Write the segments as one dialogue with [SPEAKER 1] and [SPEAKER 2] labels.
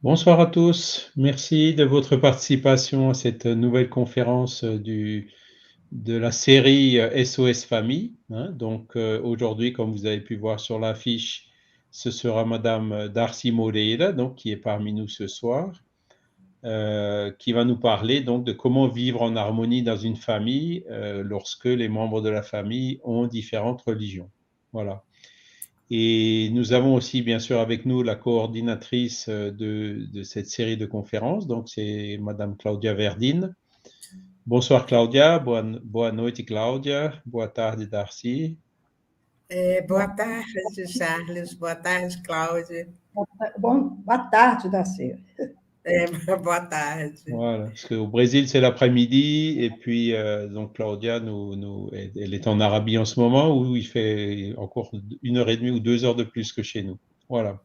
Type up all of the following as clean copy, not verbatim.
[SPEAKER 1] Bonsoir à tous. Merci de votre participation à cette nouvelle conférence de la série SOS Famille, hein. Donc aujourd'hui, comme vous avez pu voir sur l'affiche, ce sera Madame Darcy Moreira, donc qui est parmi nous ce soir, qui va nous parler donc de comment vivre en harmonie dans une famille lorsque les membres de la famille ont différentes religions. Voilà. Et nous avons aussi, bien sûr, avec nous la coordinatrice de cette série de conférences, donc c'est Madame Claudia Verdin. Bonsoir Claudia, boa noite Cláudia, boa tarde Darcy.
[SPEAKER 2] Boa tarde, Charles. Boa tarde, Cláudia.
[SPEAKER 3] Boa tarde, Darcy.
[SPEAKER 2] Boa tarde.
[SPEAKER 1] Voilà, parce qu'au Brésil c'est l'après-midi et puis donc Claudia elle est en Arabie en ce moment où il fait encore 1 heure et demie ou 2 heures de plus que chez nous. Voilà.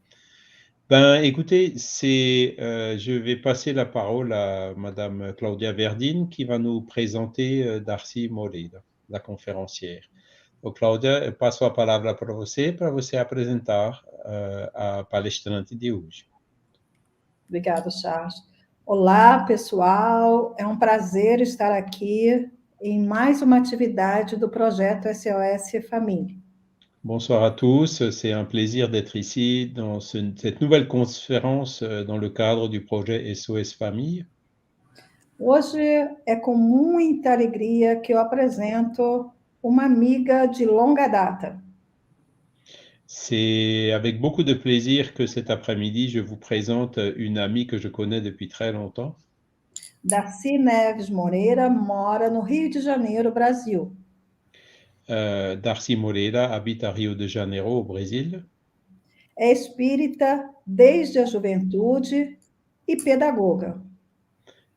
[SPEAKER 1] Ben, écoutez, je vais passer la parole à Madame Claudia Verdin qui va nous présenter Darcy Moreira, la conférencière. Donc, Cláudia, eu passo a palavra para você apresentar a palestrante de hoje.
[SPEAKER 3] Obrigada, Charles. Olá, pessoal. É um prazer estar aqui em mais uma atividade do projeto SOS Família.
[SPEAKER 1] Bonsoir à tous, c'est un plaisir d'être ici dans cette nouvelle conférence dans le cadre du projet SOS Famille.
[SPEAKER 3] Hoje é com muita alegria que eu apresento uma amiga de longa data.
[SPEAKER 1] C'est avec beaucoup de plaisir que cet après-midi, je vous présente une amie que je connais depuis très longtemps.
[SPEAKER 3] Darcy Neves Moreira mora no Rio de Janeiro, Brasil.
[SPEAKER 1] Darcy Moreira habite à Rio de Janeiro, au Brésil.
[SPEAKER 3] É espírita desde a juventude e pedagoga.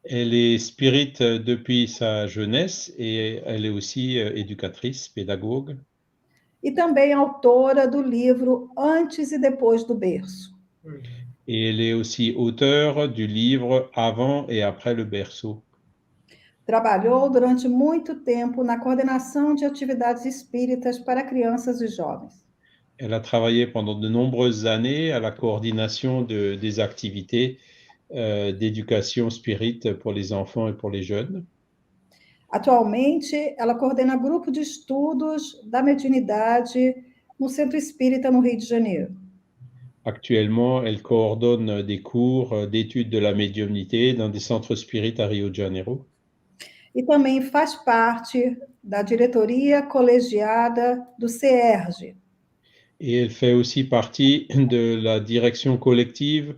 [SPEAKER 1] Elle est spirit depuis sa jeunesse et elle est aussi éducatrice, pédagogue.
[SPEAKER 3] E também autora do livro Antes e Depois do Berço.
[SPEAKER 1] Et elle est aussi auteure du livre Avant et après le berceau.
[SPEAKER 3] Trabalhou durante muito tempo na coordenação de atividades espíritas para crianças e jovens.
[SPEAKER 1] Elle a travaillé pendant de nombreuses années à la coordination des activités d'éducation spirit pour les enfants et pour les jeunes.
[SPEAKER 3] Atualmente, ela coordena grupo de estudos da mediunidade no Centro Espírita no Rio de Janeiro.
[SPEAKER 1] Actuellement, elle coordonne des cours d'études de la médiumnité dans des centres spirites à Rio de Janeiro.
[SPEAKER 3] E também faz parte da diretoria colegiada do CERJ.
[SPEAKER 1] Et elle fait aussi partie de la direction collective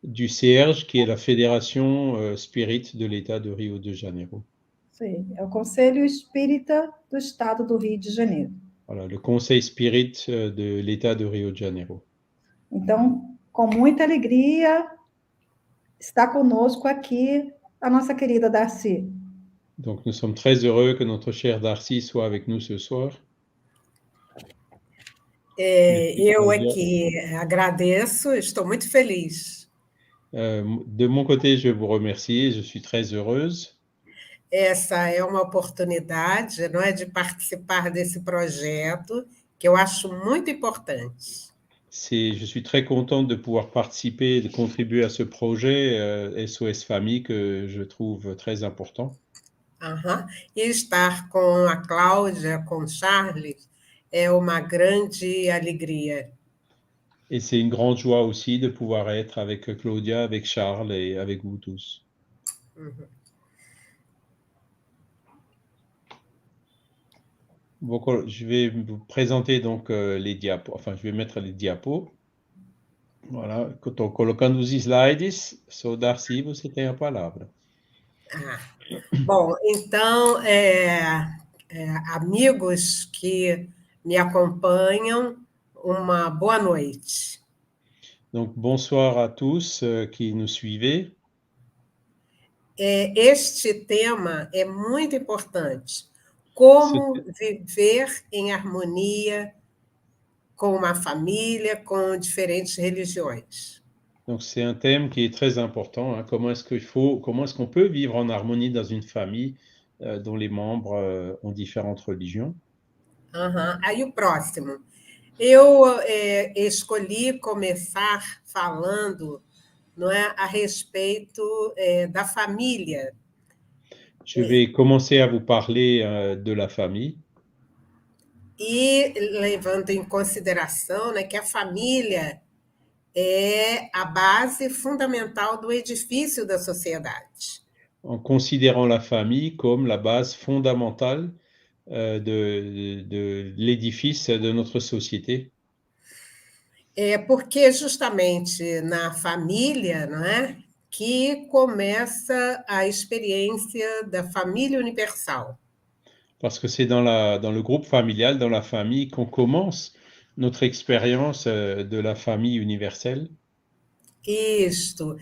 [SPEAKER 1] du CERJ, qui est la Fédération Spirit de l'État de Rio de Janeiro.
[SPEAKER 3] Sim, é o Conselho Espírita do Estado do Rio de Janeiro.
[SPEAKER 1] Voilà, le Conseil Spirit de l'État de Rio de Janeiro.
[SPEAKER 3] Então, com muita alegria, está conosco aqui a nossa querida Darcy.
[SPEAKER 1] Donc, nous sommes très heureux que notre chère Darcy soit avec nous ce soir.
[SPEAKER 2] Eu aqui agradeço, estou muito feliz.
[SPEAKER 1] De mon côté, je vous remercie, je suis très heureuse.
[SPEAKER 2] Essa é uma oportunidade, não é, de participar desse projeto, que eu acho muito importante.
[SPEAKER 1] Je suis très contente de pouvoir participer, de contribuer à ce projet SOS Famille que je trouve très important.
[SPEAKER 2] E estar com a Cláudia, com o Charles, é uma grande alegria.
[SPEAKER 1] Et c'est une grande joie aussi de pouvoir être avec Claudia, avec Charles et avec vous tous. Donc, je vais vous présenter donc les diapos. Enfin, je vais mettre les diapos. Voilà. Estou colocando os slides. So, Darcy, você tem a palavra.
[SPEAKER 2] Bom, então, amigos que me acompanham, uma boa noite.
[SPEAKER 1] Donc, bonsoir à tous qui nous suivez.
[SPEAKER 2] Este tema é muito importante. Como viver em harmonia com uma família com diferentes religiões.
[SPEAKER 1] Donc, c'est un thème qui est très important. Hein. Comment est-ce qu'on peut vivre en harmonie dans une famille dont les membres ont différentes religions?
[SPEAKER 2] Aí o próximo. Eu escolhi começar falando não é, a respeito da família.
[SPEAKER 1] Je vais commencer à vous parler de la famille.
[SPEAKER 2] E levando em consideração, né, que a família é a base fundamental do edifício da sociedade.
[SPEAKER 1] En considérant la famille comme la base fondamentale de l'édifice de notre société.
[SPEAKER 2] Porque justamente na família, não é, que começa a experiência da família universal.
[SPEAKER 1] Parce que c'est dans le groupe familial, dans la famille, qu'on commence notre expérience de la famille universelle.
[SPEAKER 2] Isto.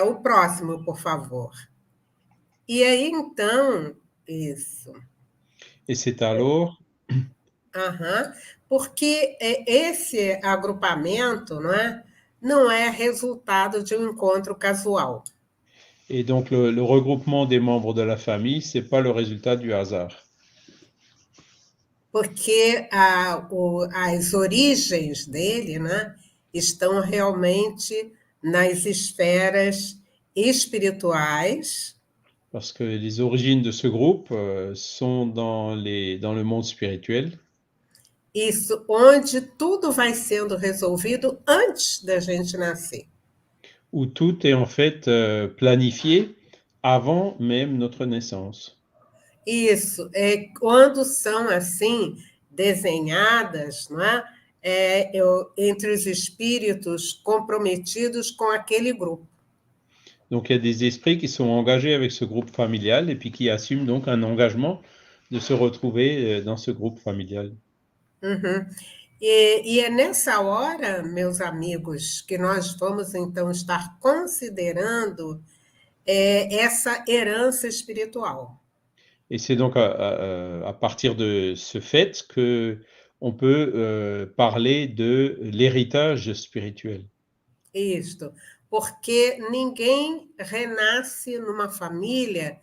[SPEAKER 2] O próximo, por favor. E aí, então, isso.
[SPEAKER 1] Et c'est alors
[SPEAKER 2] Aham. Porque esse agrupamento, não é resultado de um encontro casual.
[SPEAKER 1] Et donc, le regroupement des membres de la famille, ce n'est pas le résultat du hasard.
[SPEAKER 2] Porque as origens dele, né, estão realmente nas esferas espirituais.
[SPEAKER 1] Parce que les origines de ce groupe sont dans le monde spirituel.
[SPEAKER 2] Isso, onde tudo vai sendo resolvido antes da gente nascer.
[SPEAKER 1] Où tout est en fait planifié avant même notre naissance.
[SPEAKER 2] Isso, quando são assim desenhadas, não é? Entre os espíritos comprometidos com aquele grupo.
[SPEAKER 1] Donc il y a des esprits qui sont engagés avec ce groupe familial et puis qui assument donc un engagement de se retrouver dans ce groupe familial.
[SPEAKER 2] Uhum. E é nessa hora, meus amigos, que nós vamos então estar considerando essa herança espiritual.
[SPEAKER 1] Et c'est donc à partir de ce fait que on peut parler de l'héritage spirituel.
[SPEAKER 2] Isto, porque ninguém renasce numa família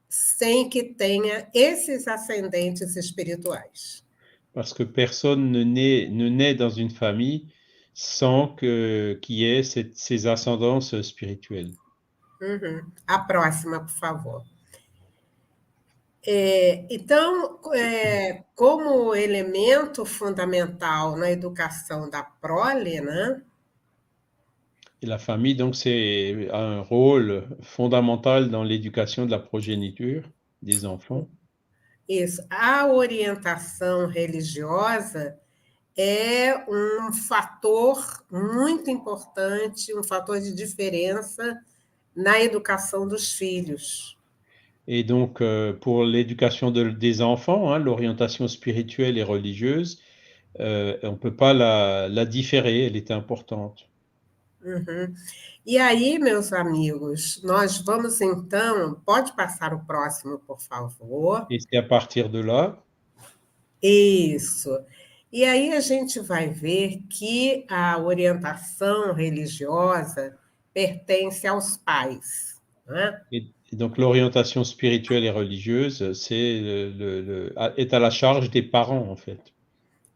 [SPEAKER 2] sem que tenha esses ascendentes espirituais.
[SPEAKER 1] Parce que personne ne naît dans une famille sans qu'il y ait ces ascendances spirituelles.
[SPEAKER 2] Uhum. A próxima, por favor. Então, como elemento fundamental na educação da prole, né?
[SPEAKER 1] Et la famille, donc, c'est un rôle fondamental dans l'éducation de la progéniture des enfants.
[SPEAKER 2] Isso. A orientação religiosa é um fator muito importante, um fator de diferença na educação dos filhos.
[SPEAKER 1] Et donc, pour l'éducation des enfants, hein, l'orientation spirituelle et religieuse, on ne peut pas la différer, elle est importante.
[SPEAKER 2] Uhum. E aí, meus amigos, nós vamos então, pode passar o próximo, por favor.
[SPEAKER 1] Et c'est à partir de là.
[SPEAKER 2] Isso. E aí a gente vai ver que a orientação religiosa pertence aos pais, né?
[SPEAKER 1] Et donc, l'orientation spirituelle et religieuse, est à la charge des parents, en fait.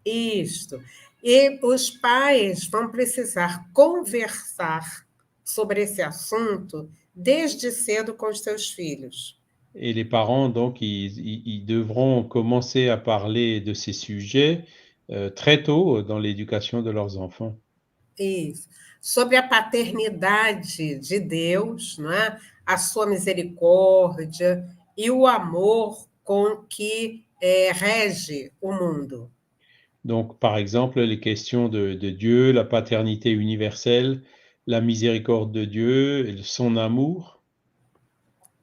[SPEAKER 2] Isto. E os pais vão precisar conversar sobre esse assunto desde cedo com os seus filhos.
[SPEAKER 1] Et les parents, donc, ils devront commencer à parler de ces sujets très tôt dans l'éducation de leurs enfants.
[SPEAKER 2] Isso. Sobre a paternidade de Deus, não é? A sua misericórdia e o amor com que rege o mundo.
[SPEAKER 1] Donc, par exemple, les questions de Dieu, la paternité universelle, la miséricorde de Dieu, son amour.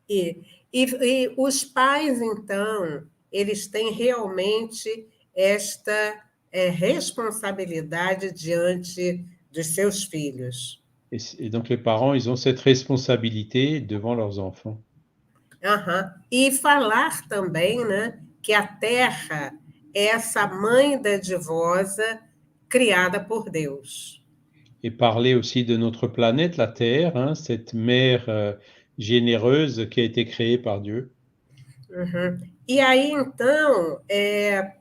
[SPEAKER 2] E os pais, então, eles têm realmente esta responsabilidade diante dos seus filhos.
[SPEAKER 1] Et donc, les parents, ils ont cette responsabilité devant leurs enfants.
[SPEAKER 2] Uhum. E falar também, né, que a Terra é essa mãe dadivosa criada por Deus.
[SPEAKER 1] Et parler aussi de notre planète, la Terre, hein, cette mère généreuse qui a été créée par Dieu.
[SPEAKER 2] Uhum. E aí, então,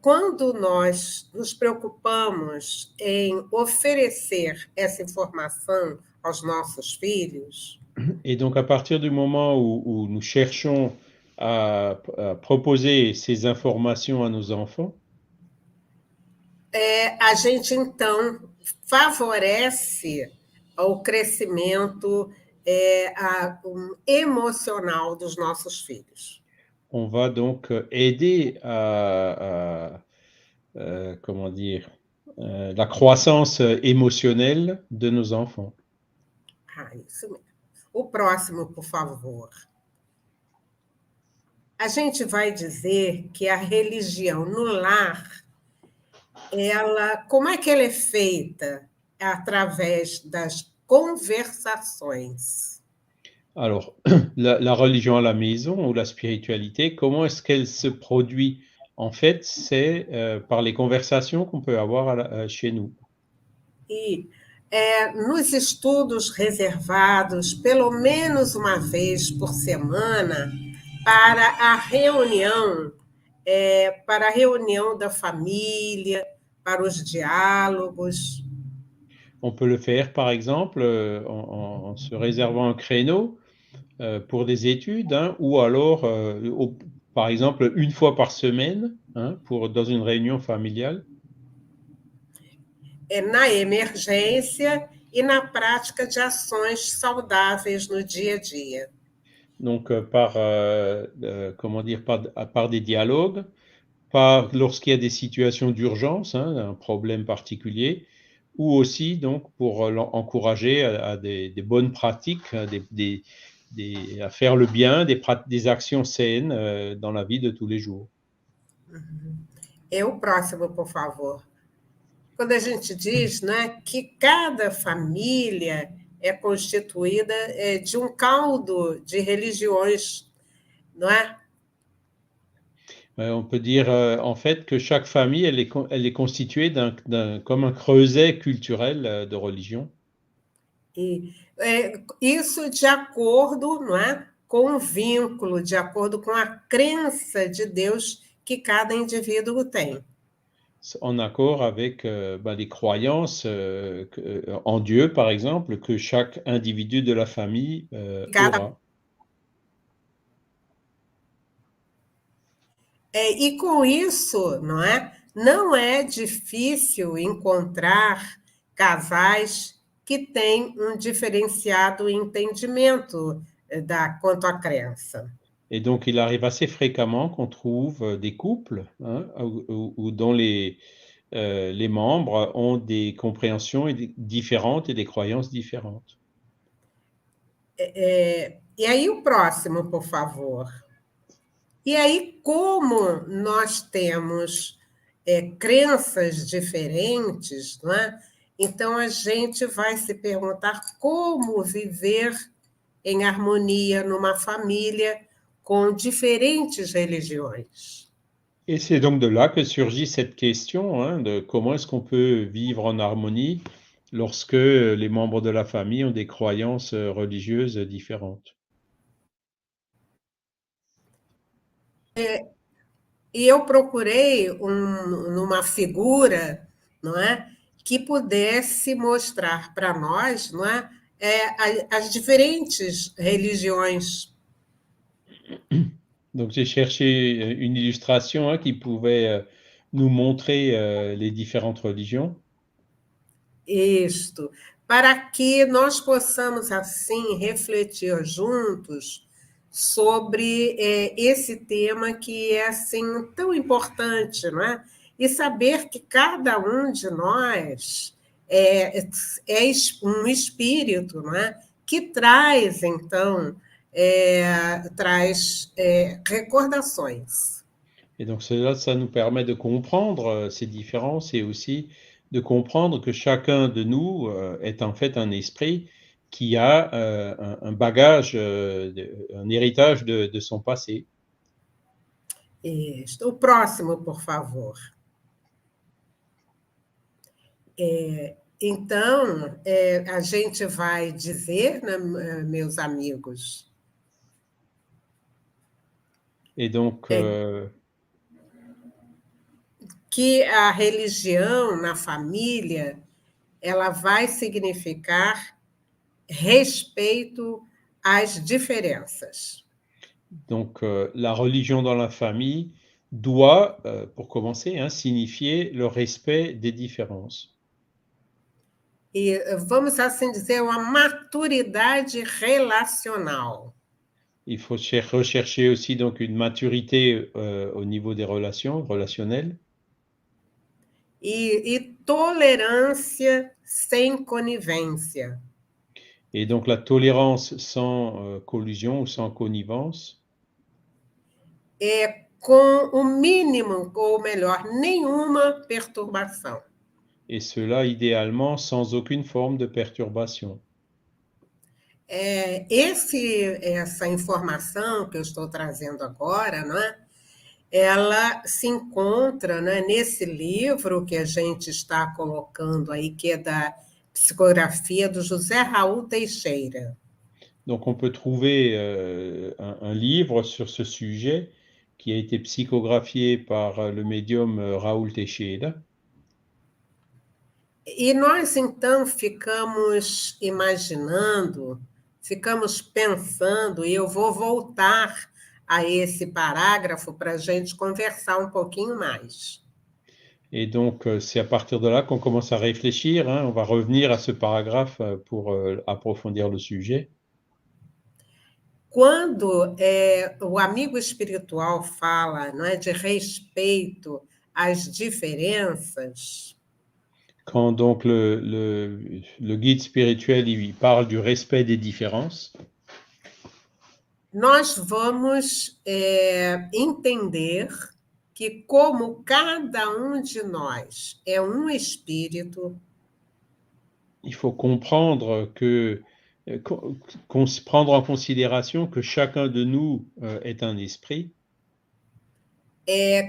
[SPEAKER 2] quando nós nos preocupamos em oferecer essa informação aos nossos filhos,
[SPEAKER 1] Et donc, à partir du moment où nous cherchons à proposer ces informations à nos enfants,
[SPEAKER 2] a gente, então, favorece o crescimento emocional dos nossos filhos.
[SPEAKER 1] on va donc aider comment dire, la croissance émotionnelle de nos enfants.
[SPEAKER 2] Ah, isso mesmo. O próximo, por favor. A gente vai dizer que a religião no lar, como é que ela é feita? Através das conversações.
[SPEAKER 1] Alors, la religion à la maison ou la spiritualité, comment est-ce qu'elle se produit? En fait, c'est par les conversations qu'on peut avoir chez nous.
[SPEAKER 2] E nos estudos reservados, pelo menos uma vez por semana, para a reunião da família, para os diálogos.
[SPEAKER 1] On peut le faire, par exemple, en se réservant un créneau pour des études, hein, ou alors, par exemple, une fois par semaine, hein, dans une réunion familiale.
[SPEAKER 2] Na emergência e na prática de ações saudáveis no dia a dia.
[SPEAKER 1] Donc, comment dire, par des dialogues, lorsqu'il y a des situations d'urgence, hein, un problème particulier, ou aussi donc pour encourager à des bonnes pratiques, à faire le bien, des actions saines dans la vie de tous les jours.
[SPEAKER 2] O próximo, por favor. Quando a gente diz, né, que cada família é constituída de um caldo de religiões, não é?
[SPEAKER 1] On peut dire en fait que chaque famille, elle est constituée comme un creuset culturel de religion.
[SPEAKER 2] E isso de acordo, não é, com o vínculo, de acordo com a crença de Deus que cada indivíduo tem.
[SPEAKER 1] En accord avec les croyances en Dieu, par exemple, que chaque individu de la famille aura.
[SPEAKER 2] E com isso, não é difícil encontrar casais que têm um diferenciado entendimento quanto à crença.
[SPEAKER 1] Et donc, il arrive assez fréquemment qu'on trouve des couples, hein, dont les membres ont des compréhensions différentes et des croyances différentes.
[SPEAKER 2] E aí, o próximo, por favor. E aí, como nós temos crenças diferentes, não é? Então a gente vai se perguntar como viver em harmonia numa família com diferentes religiões.
[SPEAKER 1] Et c'est donc de là que surgit cette question, hein, de comment est-ce qu'on peut vivre en harmonie lorsque les membres de la famille ont des croyances religieuses différentes.
[SPEAKER 2] E eu procurei numa figura, não é, que pudesse mostrar para nós, não é, as diferentes religiões.
[SPEAKER 1] Donc j'ai cherché une illustration, hein, qui pouvait nous montrer les différentes religions.
[SPEAKER 2] Isto, para que nós possamos, assim, refletir juntos sobre esse tema que é, assim, tão importante, não é? E saber que cada um de nós é um espírito, não é? Que traz, então, traz recordações.
[SPEAKER 1] Et donc cela, ça nous permet de comprendre ces différences et aussi de comprendre que chacun de nous est en fait un esprit qui a un bagage, un héritage de son passé.
[SPEAKER 2] Isto. O próximo, por favor. Então, a gente vai dizer, né, meus amigos,
[SPEAKER 1] Et donc,
[SPEAKER 2] que a religião na família ela vai significar respeito às diferenças.
[SPEAKER 1] donc la religion dans la famille doit, pour commencer, hein, signifier le respect des différences.
[SPEAKER 2] E, vamos assim dizer, uma maturidade relacional.
[SPEAKER 1] Il faut rechercher aussi donc une maturité au niveau des relations relationnelles
[SPEAKER 2] E tolerância sem conivência.
[SPEAKER 1] et donc la tolérance sans collusion ou sans connivence
[SPEAKER 2] Com o mínimo, ou melhor, nenhuma perturbação.
[SPEAKER 1] et cela idéalement sans aucune forme de perturbation.
[SPEAKER 2] Essa informação que eu estou trazendo agora, né, ela se encontra, né, nesse livro que a gente está colocando aí, que é da psicografia do José Raul Teixeira.
[SPEAKER 1] Donc on peut trouver un livre sur ce sujet qui a été psychographié par le médium Raoul Teixeira.
[SPEAKER 2] E nós, então, ficamos imaginando, ficamos pensando, e eu vou voltar a esse parágrafo para a gente conversar um pouquinho mais.
[SPEAKER 1] Et donc, c'est à partir de là qu'on commence à réfléchir, hein. On va revenir à ce paragraphe pour approfondir le sujet.
[SPEAKER 2] Quando o amigo espiritual fala, não é, de respeito às diferenças,
[SPEAKER 1] Quand donc le guide spirituel il parle du respect des différences,
[SPEAKER 2] nós vamos entender que, como cada um de nós é um espírito,
[SPEAKER 1] il faut comprendre que, prendre en considération que chacun de nous est un esprit,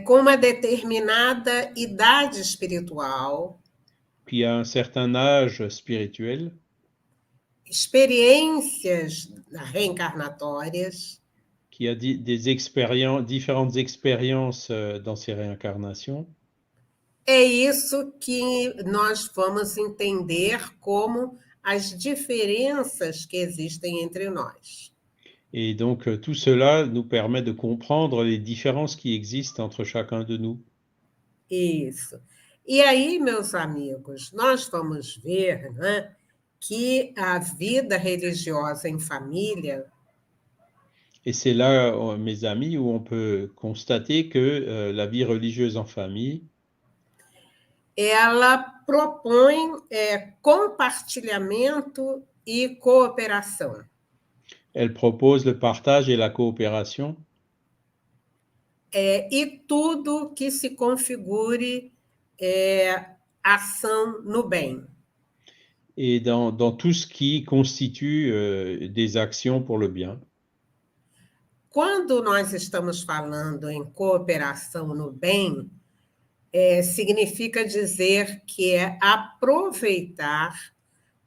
[SPEAKER 2] com uma determinada idade espiritual,
[SPEAKER 1] qui a un certain âge spirituel,
[SPEAKER 2] experiências reencarnatórias,
[SPEAKER 1] qui a différentes expériences dans ses réincarnations.
[SPEAKER 2] É isso que nós vamos entender como as diferenças que existem entre nós.
[SPEAKER 1] Et donc, tout cela nous permet de comprendre les différences qui existent entre chacun de nous.
[SPEAKER 2] Isso. E aí, meus amigos, nós vamos ver, né, que a vida religiosa em família
[SPEAKER 1] Et c'est là, mes amis, où on peut constater que la vie religieuse en famille,
[SPEAKER 2] ela propõe compartilhamento e cooperação.
[SPEAKER 1] elle propose le partage et la coopération.
[SPEAKER 2] E tudo que se configure ação no bem.
[SPEAKER 1] Et dans tout ce qui constitue des actions pour le bien.
[SPEAKER 2] Quando nós estamos falando em cooperação no bem, significa dizer que é aproveitar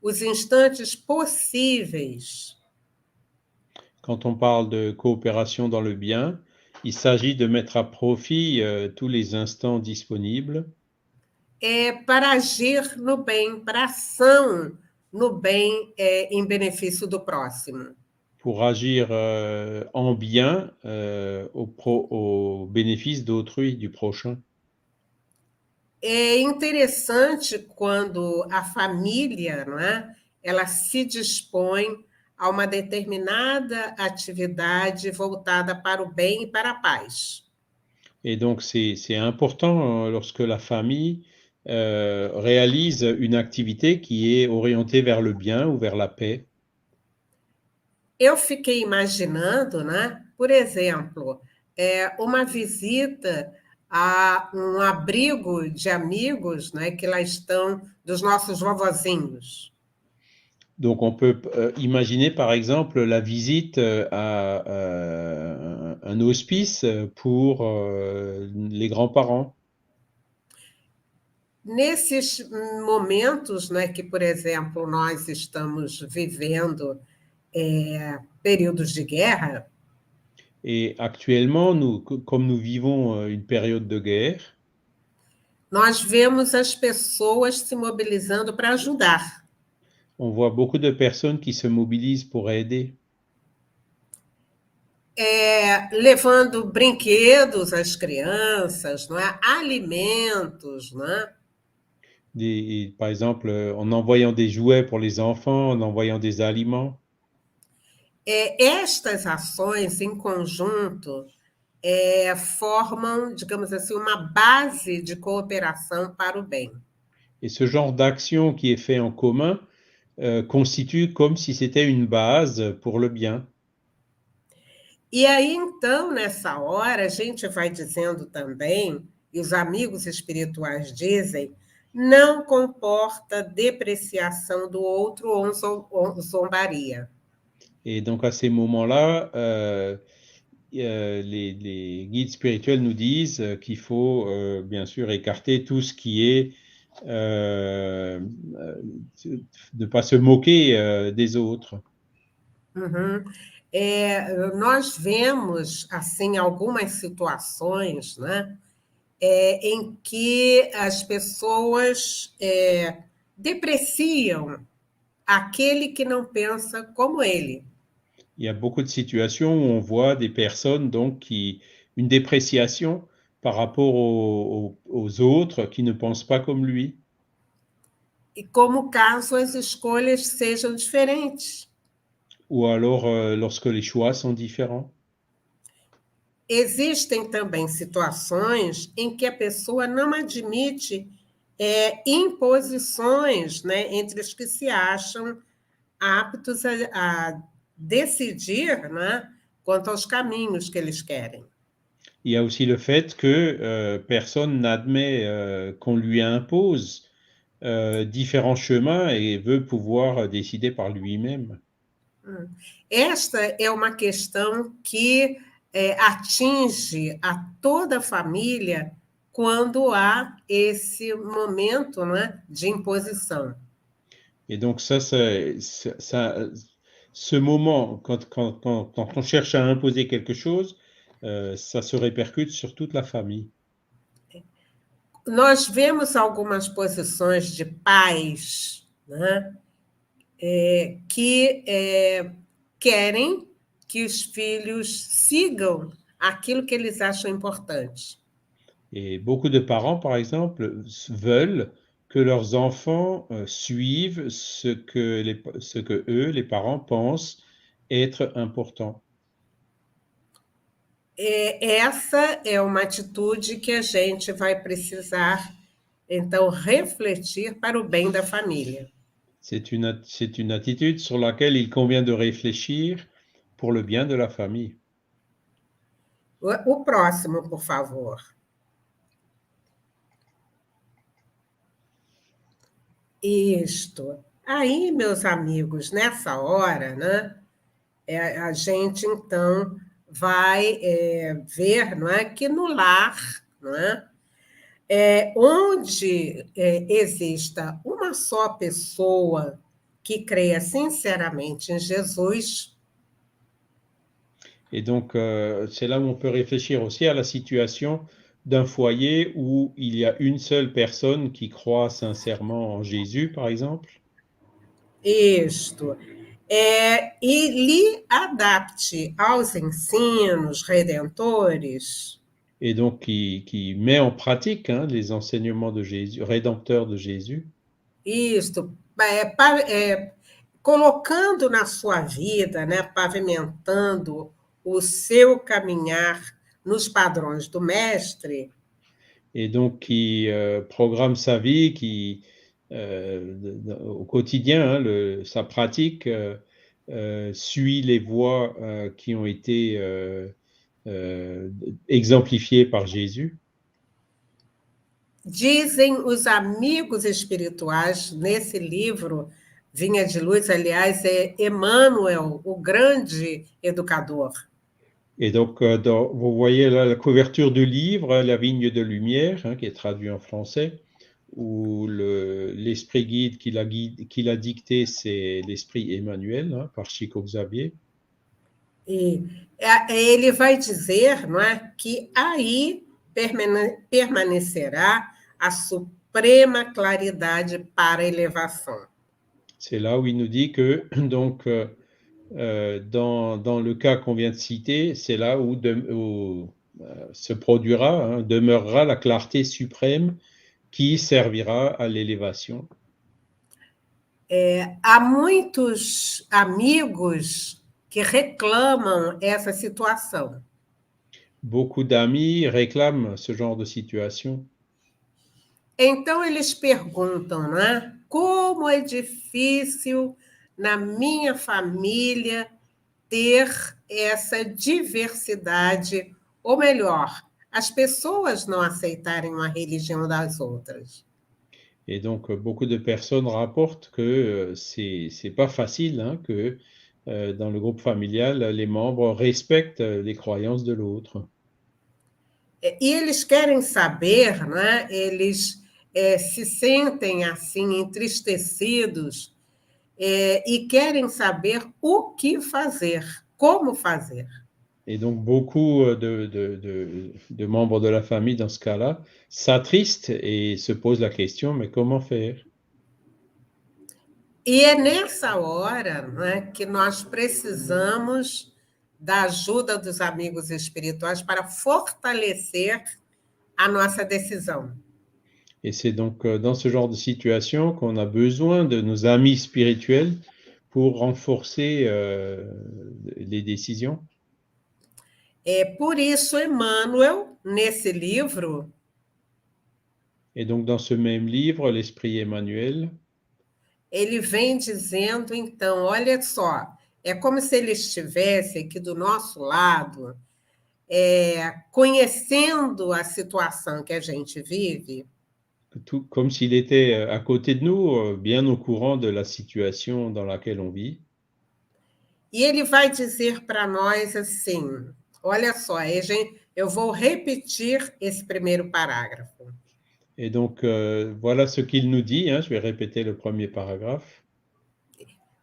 [SPEAKER 2] os instantes possíveis.
[SPEAKER 1] Quand on parle de coopération dans le bien, il s'agit de mettre à profit tous les instants disponibles.
[SPEAKER 2] Para agir no bem, para ação no bem em benefício do próximo.
[SPEAKER 1] Pour agir en bien au bénéfice d'autrui, du prochain.
[SPEAKER 2] É interessante quando a família, não é, ela se dispõe a uma determinada atividade voltada para o bem e para a paz.
[SPEAKER 1] Et donc, c'est important lorsque la famille réalise une activité qui est orientée vers le bien ou vers la paix.
[SPEAKER 2] Eu fiquei imaginando, né, por exemplo, uma visita a um abrigo de amigos, né, que lá estão, dos nossos vovozinhos.
[SPEAKER 1] Donc, on peut imaginer, par exemple, la visite à un hospice pour les grands-parents.
[SPEAKER 2] Nesses momentos, né, que, por exemplo, nós estamos vivendo períodos de guerra,
[SPEAKER 1] Et actuellement, comme nous vivons une période de guerre,
[SPEAKER 2] nós vemos as pessoas se mobilizando para ajudar.
[SPEAKER 1] on voit beaucoup de personnes qui se mobilisent pour aider.
[SPEAKER 2] Levando brinquedos às crianças, não é? Alimentos, não é?
[SPEAKER 1] Par exemple, en envoyant des jouets pour les enfants, en envoyant des aliments.
[SPEAKER 2] Estas ações em conjunto formam, digamos assim, uma base de cooperação para o bem.
[SPEAKER 1] Et ce genre d'action qui est fait en commun constitue comme si c'était une base pour le bien.
[SPEAKER 2] E aí, então, nessa hora, a gente vai dizendo também, e os amigos espirituais dizem, não comporta depreciação do outro ou zombaria.
[SPEAKER 1] Et donc à ces moments-là, les guides spirituels nous disent qu'il faut bien sûr écarter tout ce qui est de ne pas se moquer des autres.
[SPEAKER 2] Uhum. Nós vemos, assim, algumas situações, né, em que as pessoas depreciam aquele que não pensa como ele.
[SPEAKER 1] Il y a beaucoup de situations où on voit des personnes donc une dépréciation par rapport aux autres qui ne pensent pas comme lui.
[SPEAKER 2] E como caso as escolhas sejam diferentes.
[SPEAKER 1] Ou alors lorsque les choix sont différents.
[SPEAKER 2] Existem também situações em que a pessoa não admite imposições, né, entre os que se acham aptos a decidir, né, quanto aos caminhos que eles querem.
[SPEAKER 1] Il y a aussi le fait que personne n'admet qu'on lui impose différents chemins et veut pouvoir décider par lui-même.
[SPEAKER 2] Esta é uma questão que atinge a toda a família quando há esse momento, né, de imposição.
[SPEAKER 1] Et donc ça, ce moment, quand on cherche à imposer quelque chose, ça se répercute sur toute la famille.
[SPEAKER 2] Nós vemos algumas posições de pais, né, que querem que os filhos sigam aquilo que eles acham importante.
[SPEAKER 1] Et beaucoup de parents, par exemple, veulent que leurs enfants suivent ce que eux, les parents, pensent être important.
[SPEAKER 2] Essa é uma atitude que a gente vai precisar, então, refletir para o bem da família.
[SPEAKER 1] C'est une attitude sur laquelle il convient de réfléchir pour le bien de la famille.
[SPEAKER 2] O próximo, por favor. Isto. Aí, meus amigos, nessa hora, né, a gente, então, vai ver, não é, que no lar, não é, onde exista uma só pessoa que creia sinceramente em Jesus.
[SPEAKER 1] Et donc, c'est là où on peut réfléchir aussi à la situation d'un foyer où il y a une seule personne qui croit sincèrement en Jésus, par exemple.
[SPEAKER 2] Isto. E lhe adapte aos ensinos redentores.
[SPEAKER 1] Et donc, qui met en pratique les enseignements de Jésus, rédempteurs de Jésus.
[SPEAKER 2] Isto. Colocando na sua vida, né, pavimentando o seu caminhar nos padrões do Mestre.
[SPEAKER 1] Et donc, qui programme sa vie, qui, au quotidien, sa pratique suit les voies qui ont été exemplifiées par Jésus.
[SPEAKER 2] Dizem os amigos espirituais, nesse livro, Vinha de Luz, aliás, é Emmanuel, o grande educador.
[SPEAKER 1] Et donc, vous voyez là la couverture du livre, La Vigne de Lumière, qui est traduit en français, où l'esprit guide qui l'a dicté, c'est l'esprit Emmanuel, par Chico Xavier.
[SPEAKER 2] E ele vai dizer, não é, que aí permanecerá a suprema claridade para a elevação.
[SPEAKER 1] C'est là où il nous dit que, donc, dans le cas qu'on vient de citer, c'est là où se produira, hein, demeurera la clarté suprême qui servira à l'élévation.
[SPEAKER 2] Há muitos amigos que reclamam essa situação.
[SPEAKER 1] Beaucoup d'amis réclament ce genre de situation.
[SPEAKER 2] Então, eles perguntam, né? Como é difícil na minha família ter essa diversidade, ou melhor, as pessoas não aceitarem uma religião das outras.
[SPEAKER 1] Et donc, beaucoup de personnes rapportent que c'est pas facile, hein, que dans le groupe familial, les membres respectent les croyances de l'autre.
[SPEAKER 2] E eles querem saber, né? Eles se sentem assim entristecidos e querem saber o que fazer, como fazer.
[SPEAKER 1] Et donc, beaucoup de membres de la famille, dans ce cas-là, s'attristent et se posent la question, mais comment faire?
[SPEAKER 2] E é nessa hora, né, que nós precisamos da ajuda dos amigos espirituais para fortalecer a nossa decisão.
[SPEAKER 1] Et c'est donc dans ce genre de situation qu'on a besoin de nos amis spirituels pour renforcer les décisions.
[SPEAKER 2] Por isso, Emmanuel, nesse livro,
[SPEAKER 1] Et donc, dans ce même livre, l'Esprit Emmanuel,
[SPEAKER 2] ele vem dizendo, então, olha só, é como se ele estivesse aqui do nosso lado, conhecendo a situação que a gente vive.
[SPEAKER 1] tout comme s'il était à côté de nous, bien au courant de la situation dans laquelle on vit.
[SPEAKER 2] E ele vai dizer para nós assim, olha só, eu vou repetir esse primeiro parágrafo.
[SPEAKER 1] Et donc, voilà ce qu'il nous dit, hein, je vais répéter le premier paragraphe.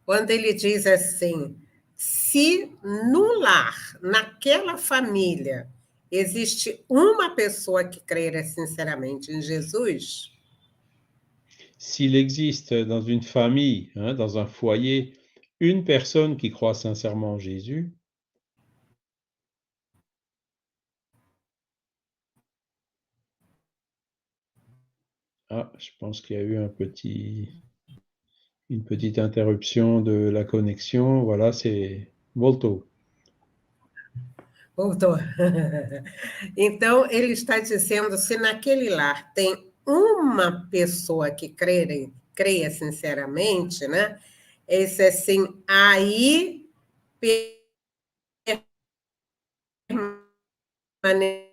[SPEAKER 2] Quando ele diz assim, se no lar, naquela família, existe uma pessoa que creia sinceramente em Jesus,
[SPEAKER 1] S'il existe dans une famille, hein, dans un foyer, une personne qui croit sincèrement en Jésus, ah, je pense qu'il y a eu une petite interruption de la connexion. Voilà, c'est voltou.
[SPEAKER 2] voltou. Então, ele está dizendo, se naquele lar tem uma pessoa que creia sinceramente, né? Esse assim, aí permanece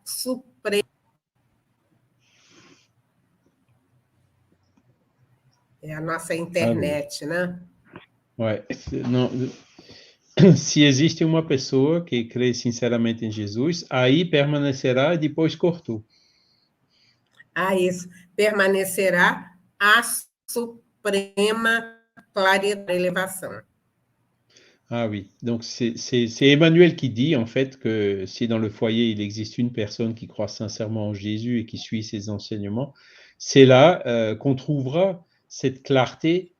[SPEAKER 2] supremo. É a nossa internet, né?
[SPEAKER 1] Ouais, não, se existe uma pessoa que crê sinceramente em Jesus, aí permanecerá e depois cortou.
[SPEAKER 2] Isso permanecerá a suprema claridade da elevação.
[SPEAKER 1] Ah oui, donc c'est Emmanuel qui dit en fait que si dans le foyer il existe une personne qui croit sincèrement en Jésus et qui suit ses enseignements, c'est là qu'on trouvera cette clarté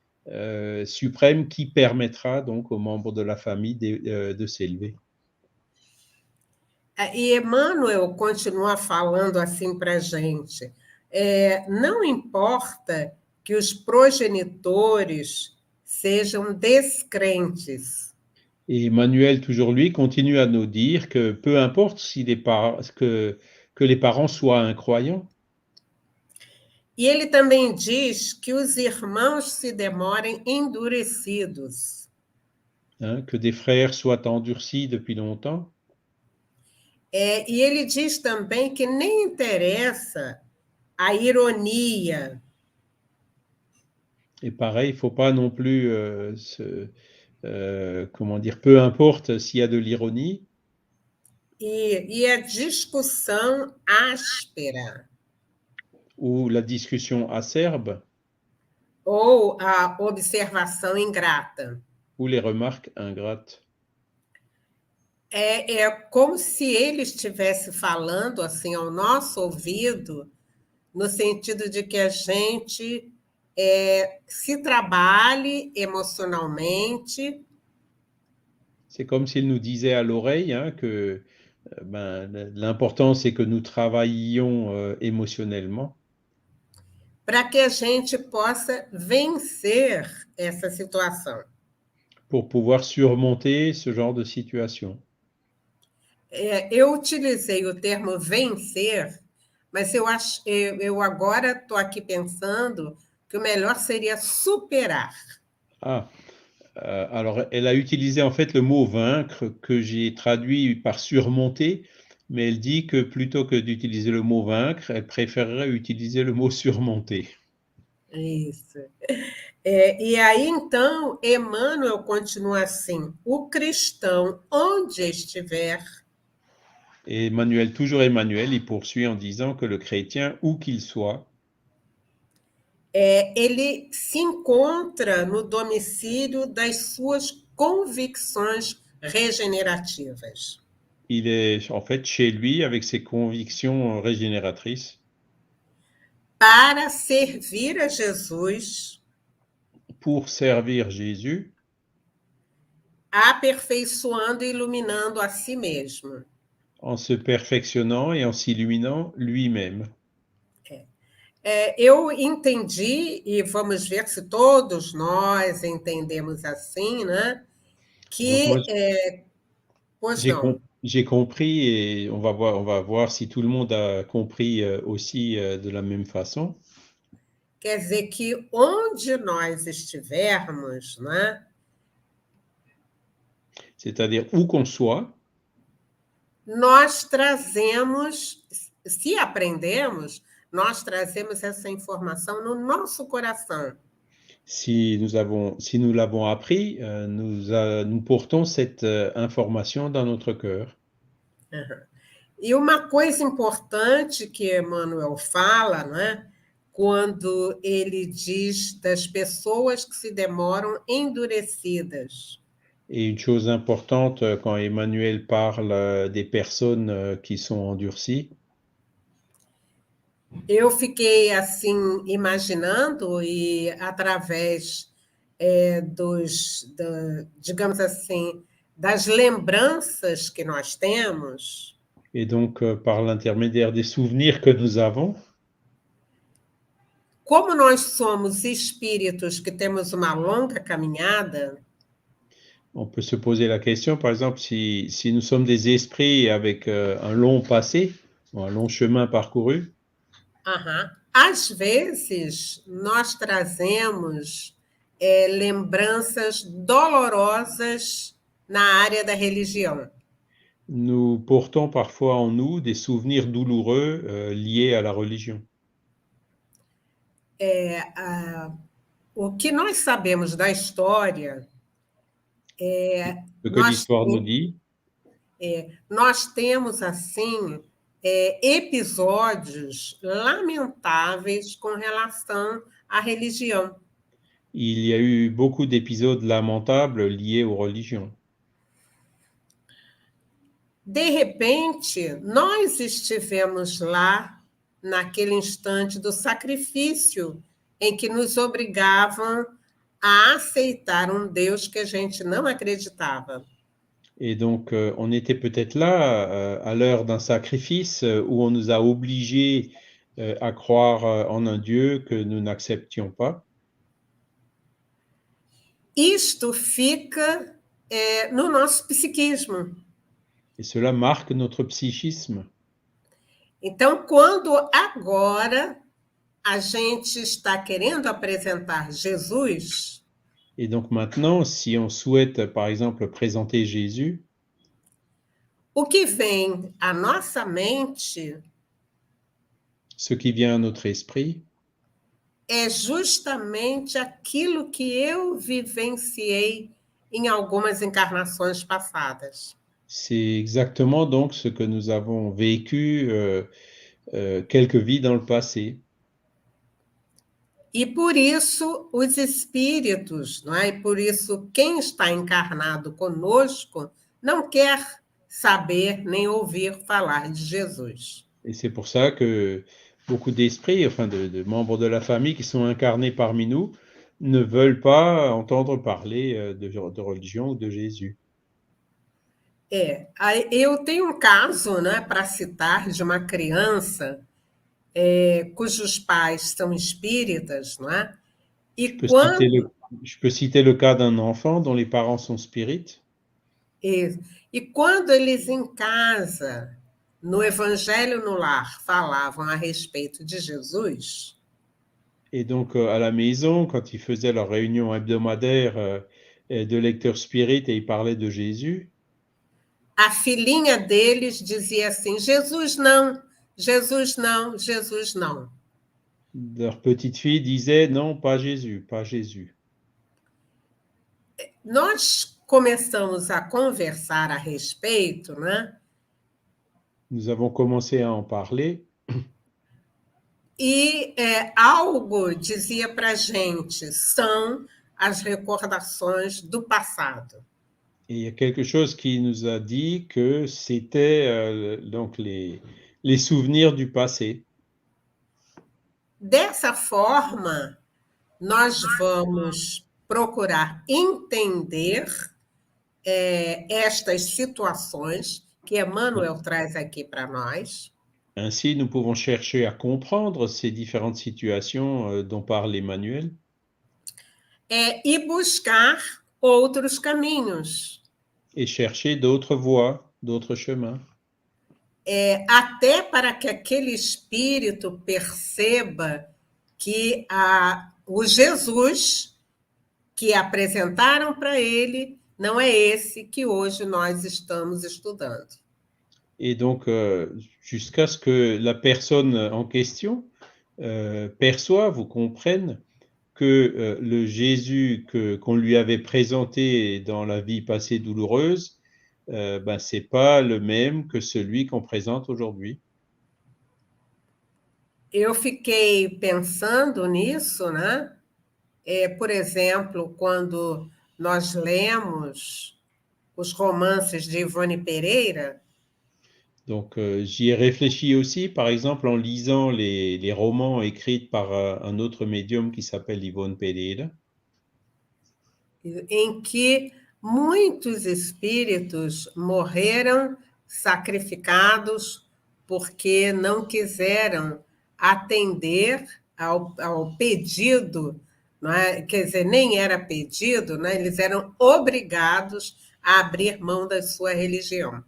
[SPEAKER 1] suprême qui permettra donc aux membres de la famille de s'élever.
[SPEAKER 2] E Emmanuel continua falando assim para a gente, não importa que os progenitores sejam descrentes.
[SPEAKER 1] Et Emmanuel, toujours lui, continue à nous dire que peu importe si que les parents soient incroyants.
[SPEAKER 2] E ele também diz que os irmãos se demorem endurecidos.
[SPEAKER 1] Hein, que des frères soient endurcis depuis longtemps.
[SPEAKER 2] E ele diz também que nem interessa a ironia.
[SPEAKER 1] Et pareil, il ne faut pas non plus comment dire, peu importe s'il y a de l'ironie.
[SPEAKER 2] E a discussão áspera.
[SPEAKER 1] Ou la discussion acerbe.
[SPEAKER 2] ou a observação ingrata.
[SPEAKER 1] ou les remarques ingrates.
[SPEAKER 2] É como se ele estivesse falando assim ao nosso ouvido, no sentido de que a gente se trabalhe emocionalmente.
[SPEAKER 1] C'est comme s'il nous disait à l'oreille que l'important, c'est que nous travaillions émotionnellement
[SPEAKER 2] para que a gente possa vencer essa situação.
[SPEAKER 1] pour pouvoir surmonter ce genre de situation.
[SPEAKER 2] Eu utilizei o termo vencer, mas eu agora estou aqui pensando que o melhor seria superar.
[SPEAKER 1] Alors, elle a utilisé en fait le mot vaincre que j'ai traduit par surmonter, mais elle dit que plutôt que d'utiliser le mot vaincre, elle préférerait utiliser le mot surmonter.
[SPEAKER 2] Isso. E aí, então, Emmanuel continua assim: o cristão, onde estiver.
[SPEAKER 1] Et Emmanuel, toujours Emmanuel, il poursuit en disant que le chrétien, où qu'il soit,
[SPEAKER 2] ele se encontra no domicílio das suas convicções regenerativas.
[SPEAKER 1] il est en fait chez lui avec ses convictions régénératrices
[SPEAKER 2] Para servir a Jesus,
[SPEAKER 1] pour servir Jésus,
[SPEAKER 2] aperfeiçoando e iluminando a si mesmo.
[SPEAKER 1] en se perfectionnant et en s'illuminant lui-même.
[SPEAKER 2] Eu entendi, e vamos ver se todos nós entendemos assim, né?
[SPEAKER 1] Donc moi,
[SPEAKER 2] Pois não.
[SPEAKER 1] j'ai compris et on va voir si tout le monde a compris aussi de la même façon.
[SPEAKER 2] Quer dizer que onde nós estivermos, né?
[SPEAKER 1] C'est-à-dire où qu'on soit,
[SPEAKER 2] Nós trazemos, se aprendemos, nós trazemos essa informação no nosso coração.
[SPEAKER 1] si nous l'avons appris, nous portons cette information dans notre cœur.
[SPEAKER 2] Uhum. E uma coisa importante que Emmanuel fala, né, quando ele diz das pessoas que se demoram endurecidas.
[SPEAKER 1] Et une chose importante quand Emmanuel parle des personnes qui sont endurcies,
[SPEAKER 2] Eu fiquei assim imaginando e através digamos assim, das lembranças que nós temos.
[SPEAKER 1] et donc par l'intermédiaire des souvenirs que nous avons,
[SPEAKER 2] como nós somos espíritos que temos uma longa caminhada,
[SPEAKER 1] on peut se poser la question, par exemple, si nous sommes des esprits avec un long passé, un long chemin parcouru,
[SPEAKER 2] às vezes nós trazemos lembranças dolorosas na área da religião.
[SPEAKER 1] nous portons parfois en nous des souvenirs douloureux liés à la religion.
[SPEAKER 2] O que nós sabemos da história
[SPEAKER 1] Ce que l'histoire nous dit,
[SPEAKER 2] nós temos assim episódios lamentáveis com relação à religião.
[SPEAKER 1] il y a eu beaucoup d'épisodes lamentables liés aux religions.
[SPEAKER 2] De repente, nós estivemos lá naquele instante do sacrifício em que nos obrigavam a aceitar um Deus que a gente não acreditava.
[SPEAKER 1] Et donc, on était peut-être là à l'heure d'un sacrifice où on nous a obligés à croire en un Dieu que nous n'acceptions pas.
[SPEAKER 2] Isto fica no nosso psiquismo.
[SPEAKER 1] Et cela marque notre psychisme.
[SPEAKER 2] Então, quando agora a gente está querendo apresentar Jesus,
[SPEAKER 1] et donc maintenant, si on souhaite, par exemple, présenter Jésus,
[SPEAKER 2] o que vem à nossa mente
[SPEAKER 1] ce qui vient à notre esprit,
[SPEAKER 2] é justamente aquilo que eu vivenciei em algumas encarnações passadas.
[SPEAKER 1] c'est exactement donc ce que nous avons vécu quelques vies dans le passé.
[SPEAKER 2] E por isso os espíritos, não é? E por isso quem está encarnado conosco não quer saber nem ouvir falar de Jesus.
[SPEAKER 1] Et c'est pour ça que beaucoup d'esprits, enfin de membres de la famille qui sont incarnés parmi nous, ne veulent pas entendre parler de religion ou de Jésus.
[SPEAKER 2] Eu tenho um caso, né, para citar, de uma criança cujos pais são espíritas, não é?
[SPEAKER 1] Je
[SPEAKER 2] E
[SPEAKER 1] peux citer
[SPEAKER 2] quando,
[SPEAKER 1] je peux citer le cas d'un enfant dont les parents sont spirites.
[SPEAKER 2] e quando eles em casa, no Evangelho no Lar, falavam a respeito de Jesus,
[SPEAKER 1] Et donc, à la maison, quand ils faisaient leur réunion hebdomadaire de lecteurs spirites et ils parlaient de Jésus,
[SPEAKER 2] a filhinha deles dizia assim: Jesus não, Jesus não, Jesus não.
[SPEAKER 1] leur petite fille disait non, pas Jésus, pas Jésus.
[SPEAKER 2] Nós começamos a conversar a respeito, né?
[SPEAKER 1] Nous avons commencé à en parler
[SPEAKER 2] E algo dizia para a gente: são as recordações do passado.
[SPEAKER 1] et il y a quelque chose qui nous a dit que c'était donc les souvenirs du passé.
[SPEAKER 2] Dessa forma, nós vamos procurar entender estas situações que Emmanuel traz aqui para nós.
[SPEAKER 1] Ainsi, nous pouvons chercher à comprendre ces différentes situations dont parle Emmanuel
[SPEAKER 2] E buscar outros caminhos,
[SPEAKER 1] et chercher d'autres voies, d'autres chemins,
[SPEAKER 2] até para que aquele espírito perceba que o Jesus que apresentaram para ele não é esse que hoje nós estamos estudando.
[SPEAKER 1] et donc jusqu'à ce que la personne en question perçoive ou comprenne que le Jésus qu'on lui avait présenté dans la vie passée douloureuse, c'est pas le même que celui qu'on présente aujourd'hui.
[SPEAKER 2] Eu fiquei pensando nisso, né? Por exemplo, quando nós lemos os romances de Ivone Pereira,
[SPEAKER 1] Donc j'y ai réfléchi aussi, par exemple en lisant les romans écrits par un autre médium qui s'appelle Ivone Pereira,
[SPEAKER 2] em que muitos espíritos morreram sacrificados porque não quiseram atender ao pedido, não é? Quer dizer, nem era pedido, né? Eles eram obrigados a abrir mão da sua religião.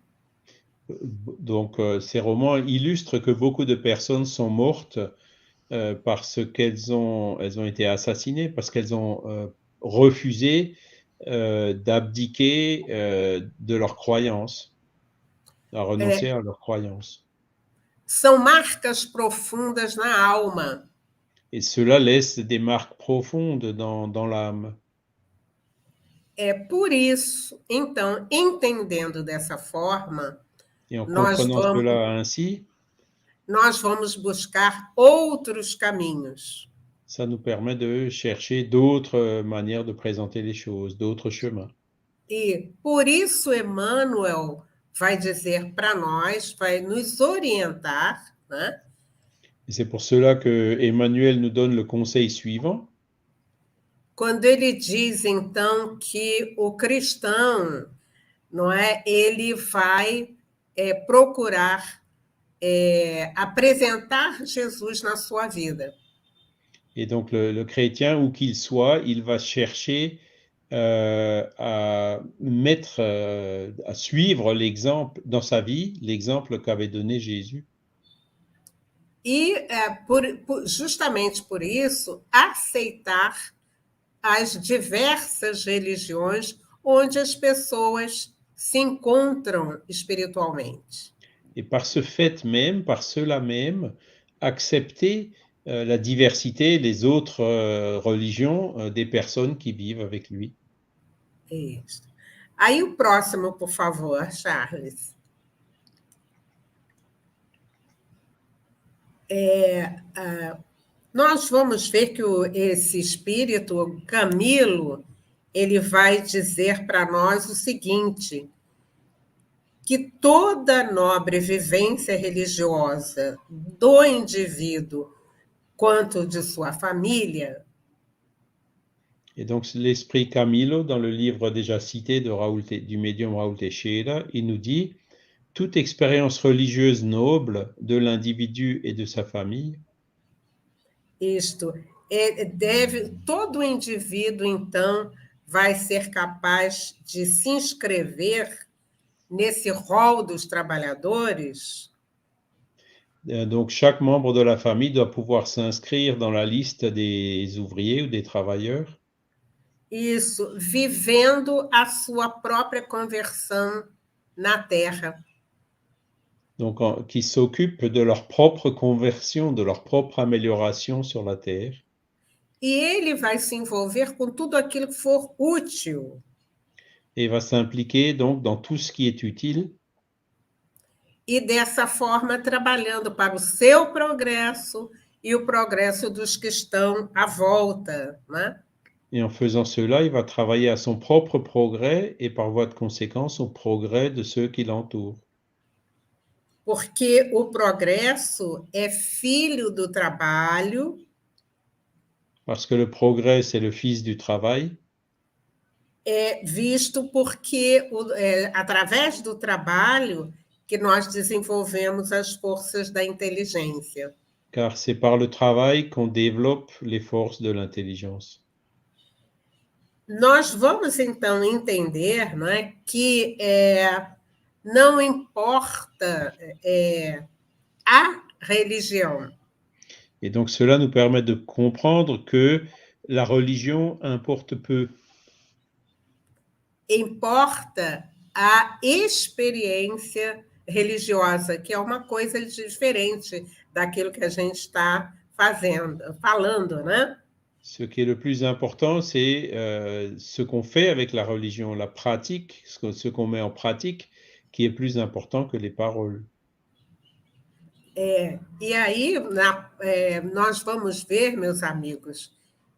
[SPEAKER 1] Donc ces romans illustrent que beaucoup de personnes sont mortes parce qu'elles ont été assassinées, parce qu'elles ont refusé d'abdiquer de leurs croyances, à renoncer à leurs croyances.
[SPEAKER 2] São marcas profundas na alma.
[SPEAKER 1] Et cela laisse des marques profondes dans l'âme.
[SPEAKER 2] Por isso, então, entendendo dessa forma,
[SPEAKER 1] Et en comprenant cela ainsi,
[SPEAKER 2] nós vamos buscar outros caminhos.
[SPEAKER 1] ça nous permet de chercher d'autres manières de présenter les choses, d'autres chemins.
[SPEAKER 2] E por isso Emmanuel vai dizer para nós, vai nos orientar, né?
[SPEAKER 1] Et c'est pour cela que Emmanuel nous donne le conseil suivant.
[SPEAKER 2] Quando ele diz, então, que o cristão, não é, ele vai procurar apresentar Jesus na sua vida.
[SPEAKER 1] Et donc le chrétien, où qu'il soit, il va chercher à suivre l'exemple dans sa vie, l'exemple qu'avait donné Jésus.
[SPEAKER 2] E justamente por isso aceitar as diversas religiões onde as pessoas se encontram espiritualmente.
[SPEAKER 1] Et par ce fait même, par cela même, accepter la diversité, les autres religions des personnes qui vivent avec lui.
[SPEAKER 2] Isso. Aí o próximo, por favor, Charles. Nós vamos ver que esse espírito, o Camilo, ele vai dizer para nós o seguinte, que toda nobre vivência religiosa do indivíduo quanto de sua família.
[SPEAKER 1] Et donc l'esprit Camilo, dans le livre déjà cité du médium Raoul Teixeira, il nous dit toute expérience religieuse noble de l'individu et de sa famille.
[SPEAKER 2] Isto todo indivíduo, então, vai ser capaz de se inscrever nesse rol dos trabalhadores.
[SPEAKER 1] Donc chaque membre de la famille doit pouvoir s'inscrire dans la liste des ouvriers ou des travailleurs.
[SPEAKER 2] Isso, vivendo a sua própria conversão na terra.
[SPEAKER 1] Donc qui s'occupent de leur propre conversion, de leur propre amélioration sur la terre.
[SPEAKER 2] E ele vai se envolver com tudo aquilo que for útil.
[SPEAKER 1] Et va s'impliquer donc dans tout ce qui est utile.
[SPEAKER 2] E dessa forma trabalhando para o seu progresso e o progresso dos que estão à volta, né?
[SPEAKER 1] Et en faisant cela, il va travailler à son propre progrès et par voie de conséquence au progrès de ceux qui l'entourent.
[SPEAKER 2] Porque o progresso é filho do trabalho.
[SPEAKER 1] Parce que le progrès, c'est le fils du travail.
[SPEAKER 2] É visto porque através do trabalho que nós desenvolvemos as forças da inteligência.
[SPEAKER 1] Car c'est par le travail qu'on développe les forces de l'intelligence.
[SPEAKER 2] Nós vamos, então, entender, não é, que não importa a religião.
[SPEAKER 1] Et donc cela nous permet de comprendre que la religion importe peu.
[SPEAKER 2] Importa a experiência religiosa, que é uma coisa diferente daquilo que a gente está falando, né?
[SPEAKER 1] Ce qui est le plus important, c'est ce qu'on fait avec la religion, la pratique, ce qu'on met en pratique, qui est plus important que les paroles.
[SPEAKER 2] E aí nós vamos ver, meus amigos,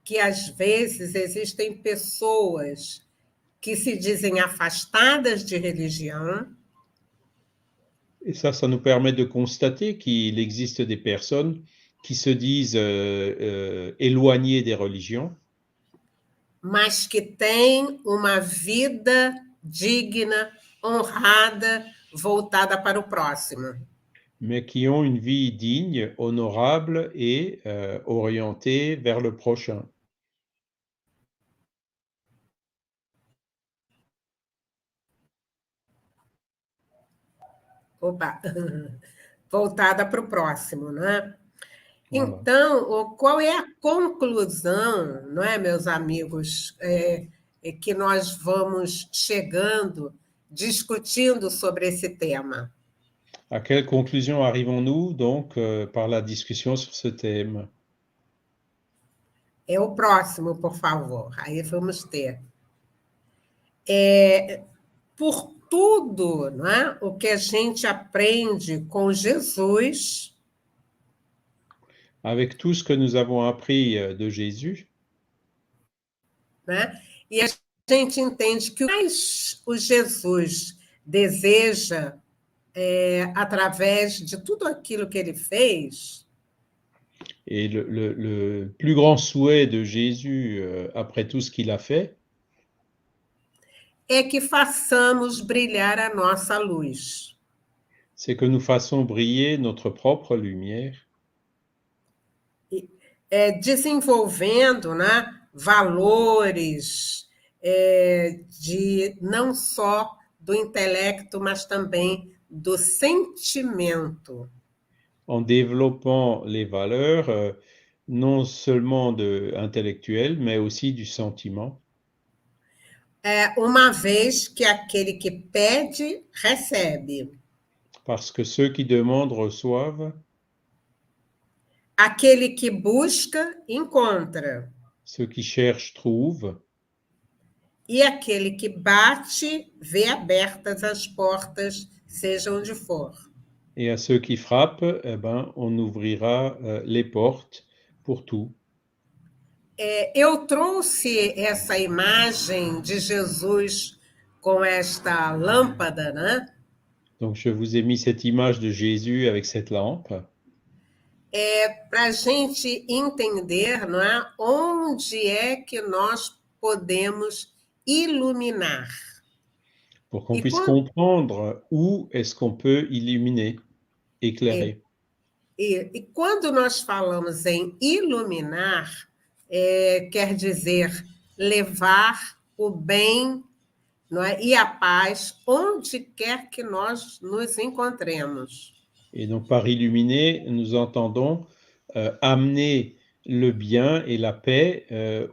[SPEAKER 2] que às vezes existem pessoas que se dizem afastadas de religião.
[SPEAKER 1] Et ça nous permet de constater qu'il existe des personnes qui se disent éloignées des religions,
[SPEAKER 2] mas que têm uma vida digna, honrada, voltada para o próximo.
[SPEAKER 1] mais qui ont une vie digne, honorable et orientée vers le prochain.
[SPEAKER 2] Opa! Voltada para o próximo, né? Então, qual é a conclusão, não é, meus amigos, que nós vamos chegando, discutindo sobre esse tema?
[SPEAKER 1] À quelle conclusion arrivons-nous donc par la discussion sur ce thème?
[SPEAKER 2] É o próximo, por favor. Aí vamos ter. Por tudo, não é? O que a gente aprende com Jesus.
[SPEAKER 1] Avec tout ce que nous avons appris de Jésus,
[SPEAKER 2] né? E a gente entende que o que mais o Jesus deseja através de tudo aquilo que ele fez.
[SPEAKER 1] Et le plus grand souhait de Jésus après tout ce qu'il a fait,
[SPEAKER 2] é que façamos brilhar a nossa luz.
[SPEAKER 1] C'est que nous fassons briller notre propre lumière.
[SPEAKER 2] Desenvolvendo, né, valores de não só do intelecto, mas também do sentimento.
[SPEAKER 1] En développant les valeurs, non seulement intellectuelles, mais aussi du sentiment.
[SPEAKER 2] Uma vez que aquele que pede, recebe.
[SPEAKER 1] Parce que ceux qui demandent reçoivent.
[SPEAKER 2] Aquele que busca, encontra.
[SPEAKER 1] Ceux qui cherchent trouvent.
[SPEAKER 2] E aquele que bate, vê abertas as portas, seja onde for.
[SPEAKER 1] Et à ceux qui frappent, on ouvrira les portes pour tout.
[SPEAKER 2] Eu trouxe essa imagem de Jesus com esta lâmpada, né?
[SPEAKER 1] Donc, je vous ai mis cette image de Jésus avec cette lampe
[SPEAKER 2] Para a gente entender, não é? Onde é que nós podemos iluminar.
[SPEAKER 1] pour qu'on
[SPEAKER 2] E
[SPEAKER 1] puisse
[SPEAKER 2] quando,
[SPEAKER 1] comprendre où est-ce qu'on peut illuminer, éclairer.
[SPEAKER 2] e quando nós falamos em iluminar, quer dizer levar o bem, não é? E a paz onde quer que nós nos encontremos.
[SPEAKER 1] Et donc, par illuminer, nous entendons amener le bien et la paix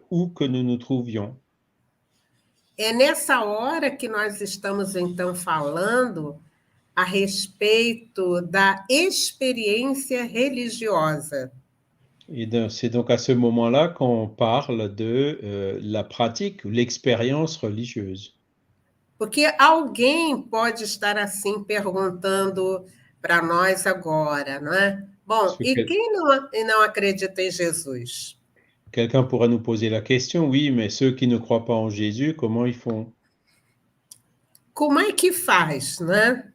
[SPEAKER 1] où que nous nous trouvions.
[SPEAKER 2] É nessa hora que nós estamos, então, falando a respeito da experiência religiosa.
[SPEAKER 1] Et c'est donc à ce moment-là qu'on parle de la pratique ou l'expérience religieuse.
[SPEAKER 2] Porque alguém pode estar assim perguntando para nós agora, não é? Bom,
[SPEAKER 1] Parce
[SPEAKER 2] e
[SPEAKER 1] que
[SPEAKER 2] quem não acredita em Jesus?
[SPEAKER 1] quelqu'un pourrait nous poser la question, oui, mais ceux qui ne croient pas en Jésus, comment ils font?
[SPEAKER 2] Como é que faz, né?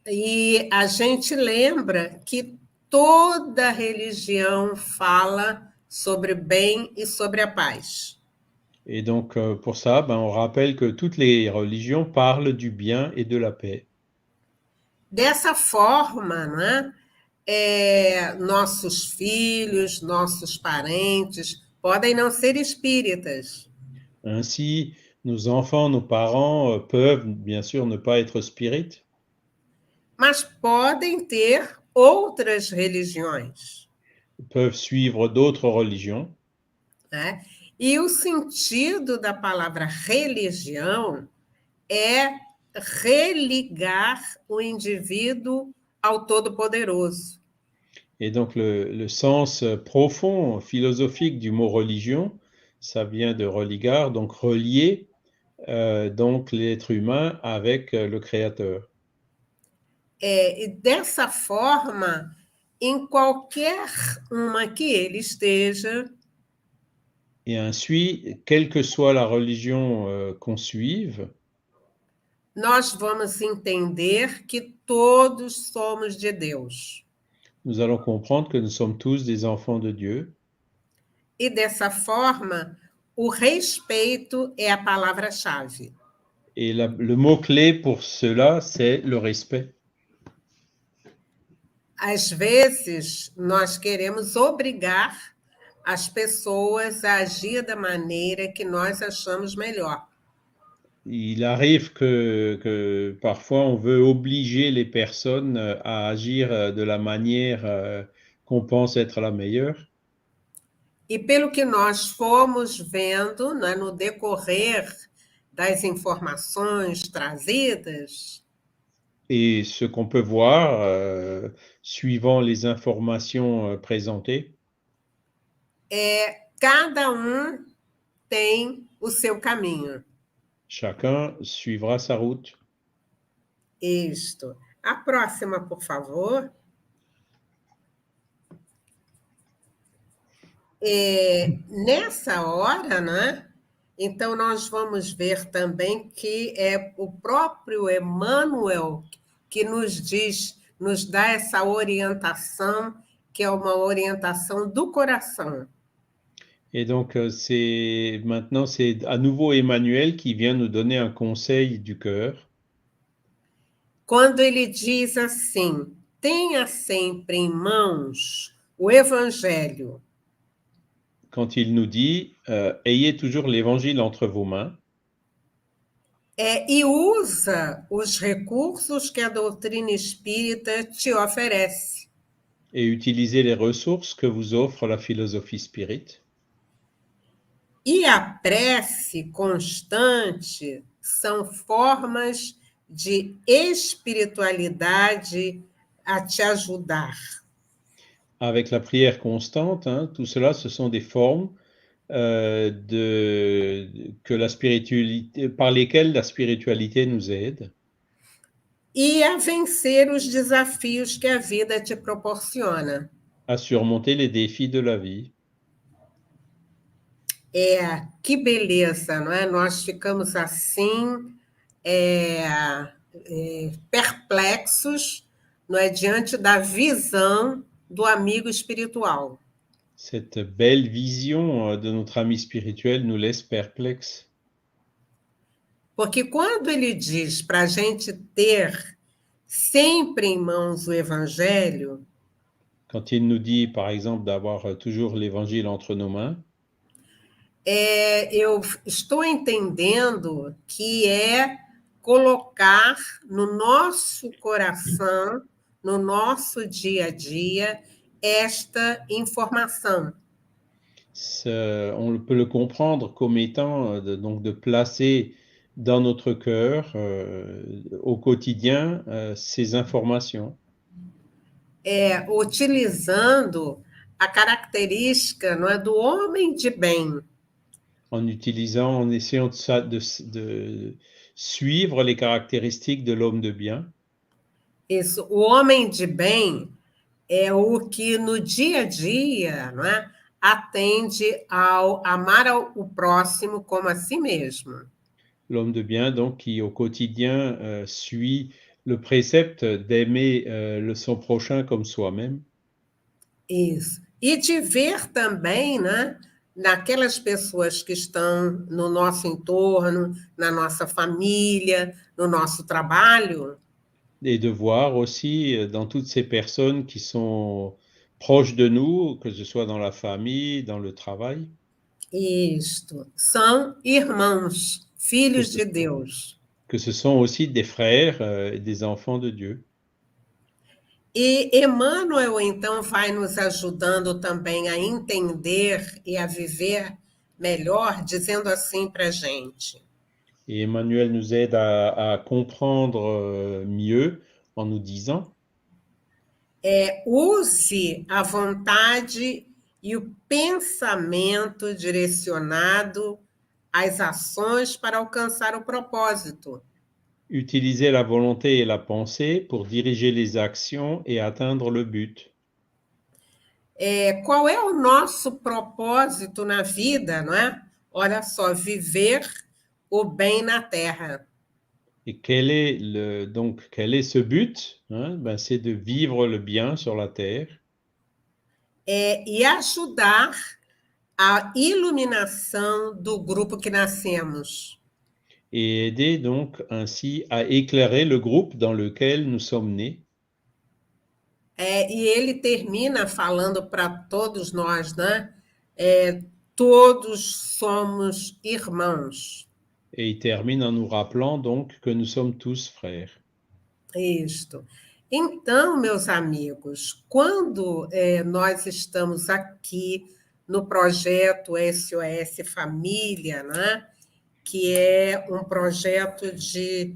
[SPEAKER 2] E a gente lembra que toda religião fala sobre bem e sobre a paz.
[SPEAKER 1] Et donc, pour ça, on rappelle que toutes les religions parlent du bien et de la paix.
[SPEAKER 2] Dessa forma, né? Nossos filhos, nossos parentes podem não ser espíritas,
[SPEAKER 1] Ainsi, nos enfants, nos parents peuvent bien sûr ne pas être spirites,
[SPEAKER 2] mas podem ter outras religiões,
[SPEAKER 1] peuvent suivre d'autres religions.
[SPEAKER 2] né? E o sentido da palavra religião é religar o indivíduo ao Todo-Poderoso.
[SPEAKER 1] Et donc, le sens profond, philosophique du mot religion, ça vient de religar, donc relier donc l'être humain avec le Créateur.
[SPEAKER 2] E dessa forma, em qualquer uma que ele esteja,
[SPEAKER 1] Et ainsi, quelle que soit la religion qu'on suive,
[SPEAKER 2] nós vamos entender que todos somos de Deus.
[SPEAKER 1] nous allons comprendre que nous sommes tous des enfants de Dieu.
[SPEAKER 2] E dessa forma, o respeito é a palavra-chave.
[SPEAKER 1] Et le mot-clé pour cela, c'est le respect.
[SPEAKER 2] Às vezes, nós queremos obrigar as pessoas a agir da maneira que nós achamos melhor.
[SPEAKER 1] Il arrive que parfois on veut obliger les personnes à agir de la manière qu'on pense être la meilleure.
[SPEAKER 2] E pelo que nós fomos vendo, né, no decorrer das informações trazidas,
[SPEAKER 1] Et ce qu'on peut voir, suivant les informations présentées,
[SPEAKER 2] cada tem o seu caminho.
[SPEAKER 1] chacun suivra sa route.
[SPEAKER 2] Isto. A próxima, por favor. Nessa hora, né? Então, nós vamos ver também que é o próprio Emmanuel que nos diz, nos dá essa orientação, que é uma orientação do coração.
[SPEAKER 1] Et donc, maintenant, c'est à nouveau Emmanuel qui vient nous donner un conseil du cœur.
[SPEAKER 2] Quando ele diz assim, tenha sempre em mãos o Evangelho.
[SPEAKER 1] Quand il nous dit ayez toujours l'évangile entre vos mains.
[SPEAKER 2] E usa os recursos que a doutrina espírita te oferece.
[SPEAKER 1] Et utilisez les ressources que vous offre la philosophie spirite.
[SPEAKER 2] E a prece constante são formas de espiritualidade a te ajudar.
[SPEAKER 1] Avec la prière constante, tout cela, ce sont des formes par lesquelles la spiritualité nous aide.
[SPEAKER 2] E a vencer os desafios que a vida te proporciona.
[SPEAKER 1] à surmonter les défis de la vie.
[SPEAKER 2] Que beleza, não é? Nós ficamos assim, perplexos, não é, diante da visão do amigo espiritual.
[SPEAKER 1] Cette belle vision de notre ami spirituel nous laisse perplexes.
[SPEAKER 2] Porque quando ele diz para a gente ter sempre em mãos o Evangelho,
[SPEAKER 1] Quand il nous dit, par exemple, d'avoir toujours l'évangile entre nos mains,
[SPEAKER 2] eu estou entendendo que é colocar no nosso coração, no nosso dia a dia, esta informação.
[SPEAKER 1] On peut le comprendre comme étant donc de placer dans notre cœur au quotidien ces informations.
[SPEAKER 2] Utilizando a característica, não é, do homem de bem.
[SPEAKER 1] En essayant de suivre les caractéristiques de l'homme de bien.
[SPEAKER 2] Isso, o homem de bem é o que no dia a dia, não é, atende ao amar o próximo como a si mesmo.
[SPEAKER 1] L'homme de bien, donc, qui au quotidien suit le précepte d'aimer son prochain comme soi-même.
[SPEAKER 2] Isso. E de ver também, né, naquelas pessoas que estão no nosso entorno, na nossa família, no nosso trabalho,
[SPEAKER 1] Et de voir aussi dans toutes ces personnes qui sont proches de nous, que ce soit dans la famille, dans le travail,
[SPEAKER 2] isto, são irmãos, filhos de Deus.
[SPEAKER 1] que ce sont aussi des frères et des enfants de Dieu.
[SPEAKER 2] E Emmanuel, então, vai nos ajudando também a entender e a viver melhor, dizendo assim para a gente:
[SPEAKER 1] Et Emmanuel nous aide à comprendre mieux en nous disant
[SPEAKER 2] use a vontade e o pensamento direcionado às ações para alcançar o propósito.
[SPEAKER 1] utiliser la volonté et la pensée pour diriger les actions et atteindre le but.
[SPEAKER 2] Qual é o nosso propósito na vida, não é? Olha só, viver o bem na terra.
[SPEAKER 1] Et quel est ce but? Ben, c'est de vivre le bien sur la terre.
[SPEAKER 2] E ajudar a iluminação do grupo que nascemos.
[SPEAKER 1] Et aider donc ainsi à éclairer le groupe dans lequel nous sommes nés.
[SPEAKER 2] E ele termina falando para todos nós, né? Todos somos irmãos.
[SPEAKER 1] Et il termine en nous rappelant donc que nous sommes tous frères.
[SPEAKER 2] Isto. Então, meus amigos, quando nós estamos aqui no projeto SOS Família, né? Que é um projeto de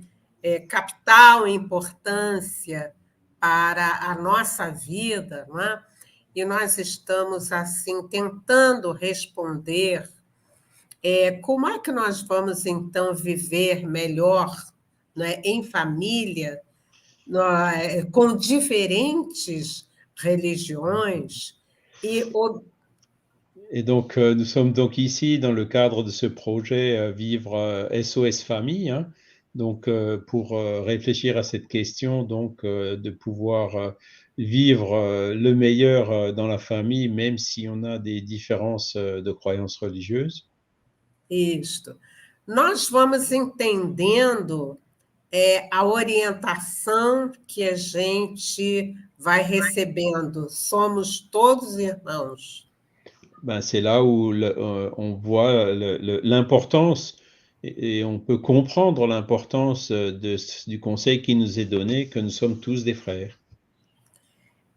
[SPEAKER 2] capital importância para a nossa vida, não é? E nós estamos, assim, tentando responder como é que nós vamos, então, viver melhor, né, em família, com diferentes religiões.
[SPEAKER 1] Et donc, nous sommes donc ici dans le cadre de ce projet Vivre SOS Famille, hein, donc pour réfléchir à cette question, donc de pouvoir vivre le meilleur dans la famille, même si on a des différences de croyances religieuses.
[SPEAKER 2] Isto. Nós vamos entendendo a orientação que a gente vai recebendo. Somos todos irmãos.
[SPEAKER 1] Ben, c'est là où on voit l'importance et on peut comprendre l'importance du conseil qui nous est donné, que nous sommes tous des frères.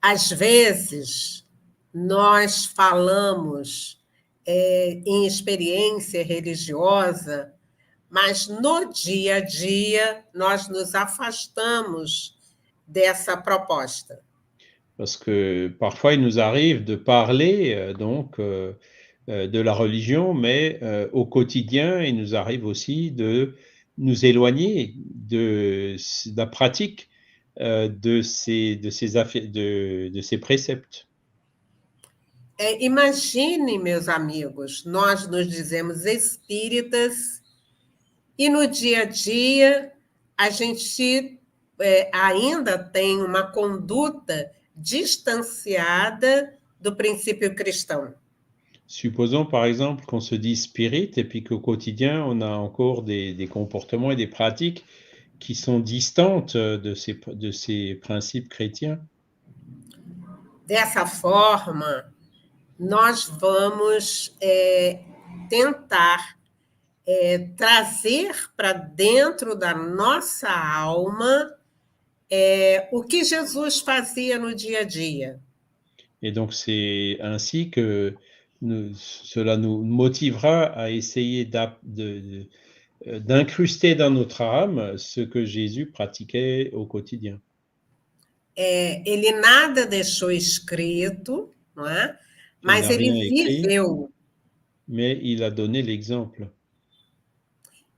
[SPEAKER 2] Às vezes, nós falamos em experiência religiosa, mas no dia a dia nós nos afastamos dessa proposta.
[SPEAKER 1] Parce que parfois, il nous arrive de parler de la religion, mais au quotidien, il nous arrive aussi de nous éloigner de la pratique de ces préceptes.
[SPEAKER 2] Imagine, meus amigos, nós nos dizemos espíritas e no dia a dia a gente ainda tem uma conduta distanciada do princípio cristão.
[SPEAKER 1] Supposons par exemple qu'on se dise spirit et puis qu'au quotidien, on a encore des comportements et des pratiques qui sont distantes de ces principes chrétiens.
[SPEAKER 2] Dessa forma, nós vamos tentar trazer para dentro da nossa alma o que Jesus fazia no dia a dia.
[SPEAKER 1] Et donc, c'est ainsi que cela nous motivera à essayer d'incruster dans notre âme ce que Jésus pratiquait au quotidien.
[SPEAKER 2] Ele nada deixou escrito, não é? Mas ele viveu.
[SPEAKER 1] Mais il a donné l'exemple.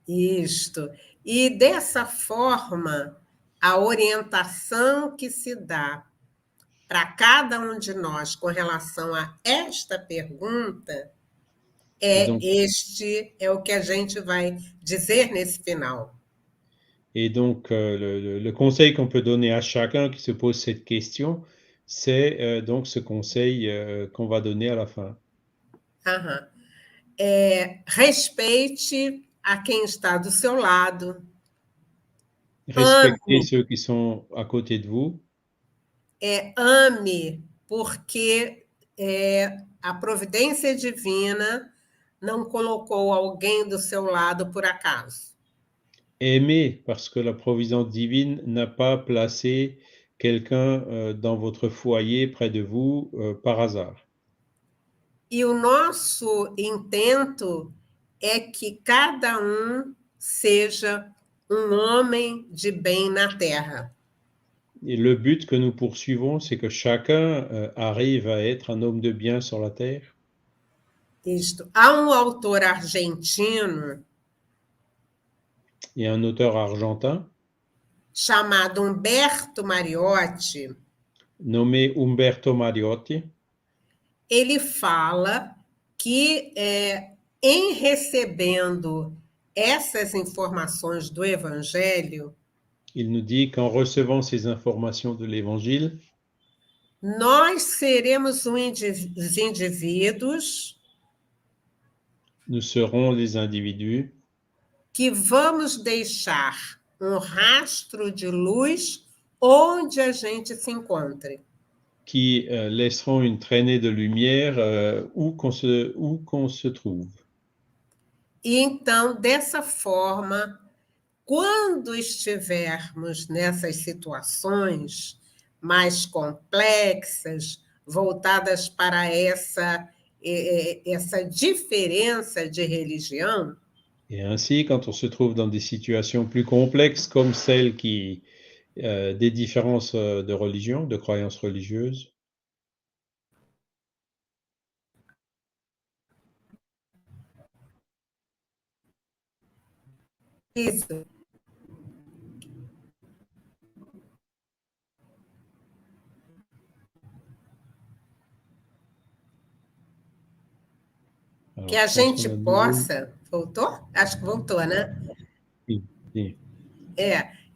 [SPEAKER 2] Isto. E dessa forma, a orientação que se dá para cada um de nós com relação a esta pergunta este é o que a gente vai dizer nesse final.
[SPEAKER 1] Et donc, le conseil qu'on peut donner à chacun qui se pose cette question, c'est donc ce conseil qu'on va donner à la fin.
[SPEAKER 2] Respeite a quem está do seu lado.
[SPEAKER 1] Respectez ceux qui sont à côté de vous.
[SPEAKER 2] Ame, porque a providência divina não colocou alguém do seu lado por acaso.
[SPEAKER 1] Aimez, parce que la providence divine n'a pas placé quelqu'un dans votre foyer près de vous par hasard.
[SPEAKER 2] E o nosso intento é que cada seja homem de bem na terra.
[SPEAKER 1] Et le but que nous poursuivons, c'est que chacun arrive à être un homme de bien sur la terre.
[SPEAKER 2] Isto. Há autor argentino.
[SPEAKER 1] Il y a un auteur argentin
[SPEAKER 2] chamado Humberto Mariotti.
[SPEAKER 1] Nommé Umberto Mariotti.
[SPEAKER 2] Ele fala que em recebendo essas informações do Evangelho,
[SPEAKER 1] il nous dit qu'en recevant ces informations de l'Évangile,
[SPEAKER 2] nós seremos os indivíduos,
[SPEAKER 1] nous serons les individus
[SPEAKER 2] que vamos deixar rastro de luz onde a gente se encontre.
[SPEAKER 1] Qui laisseront une traînée de lumière où qu'on se trouve.
[SPEAKER 2] E então, dessa forma, quando estivermos nessas situações mais complexas, voltadas para essa diferença de religião,
[SPEAKER 1] et ainsi, quand on se trouve dans des situations plus complexes comme celles des différences de religion, de croyances religieuses,
[SPEAKER 2] isso. Que a gente possa... Voltou? Acho que voltou, né?
[SPEAKER 1] Sim, sim.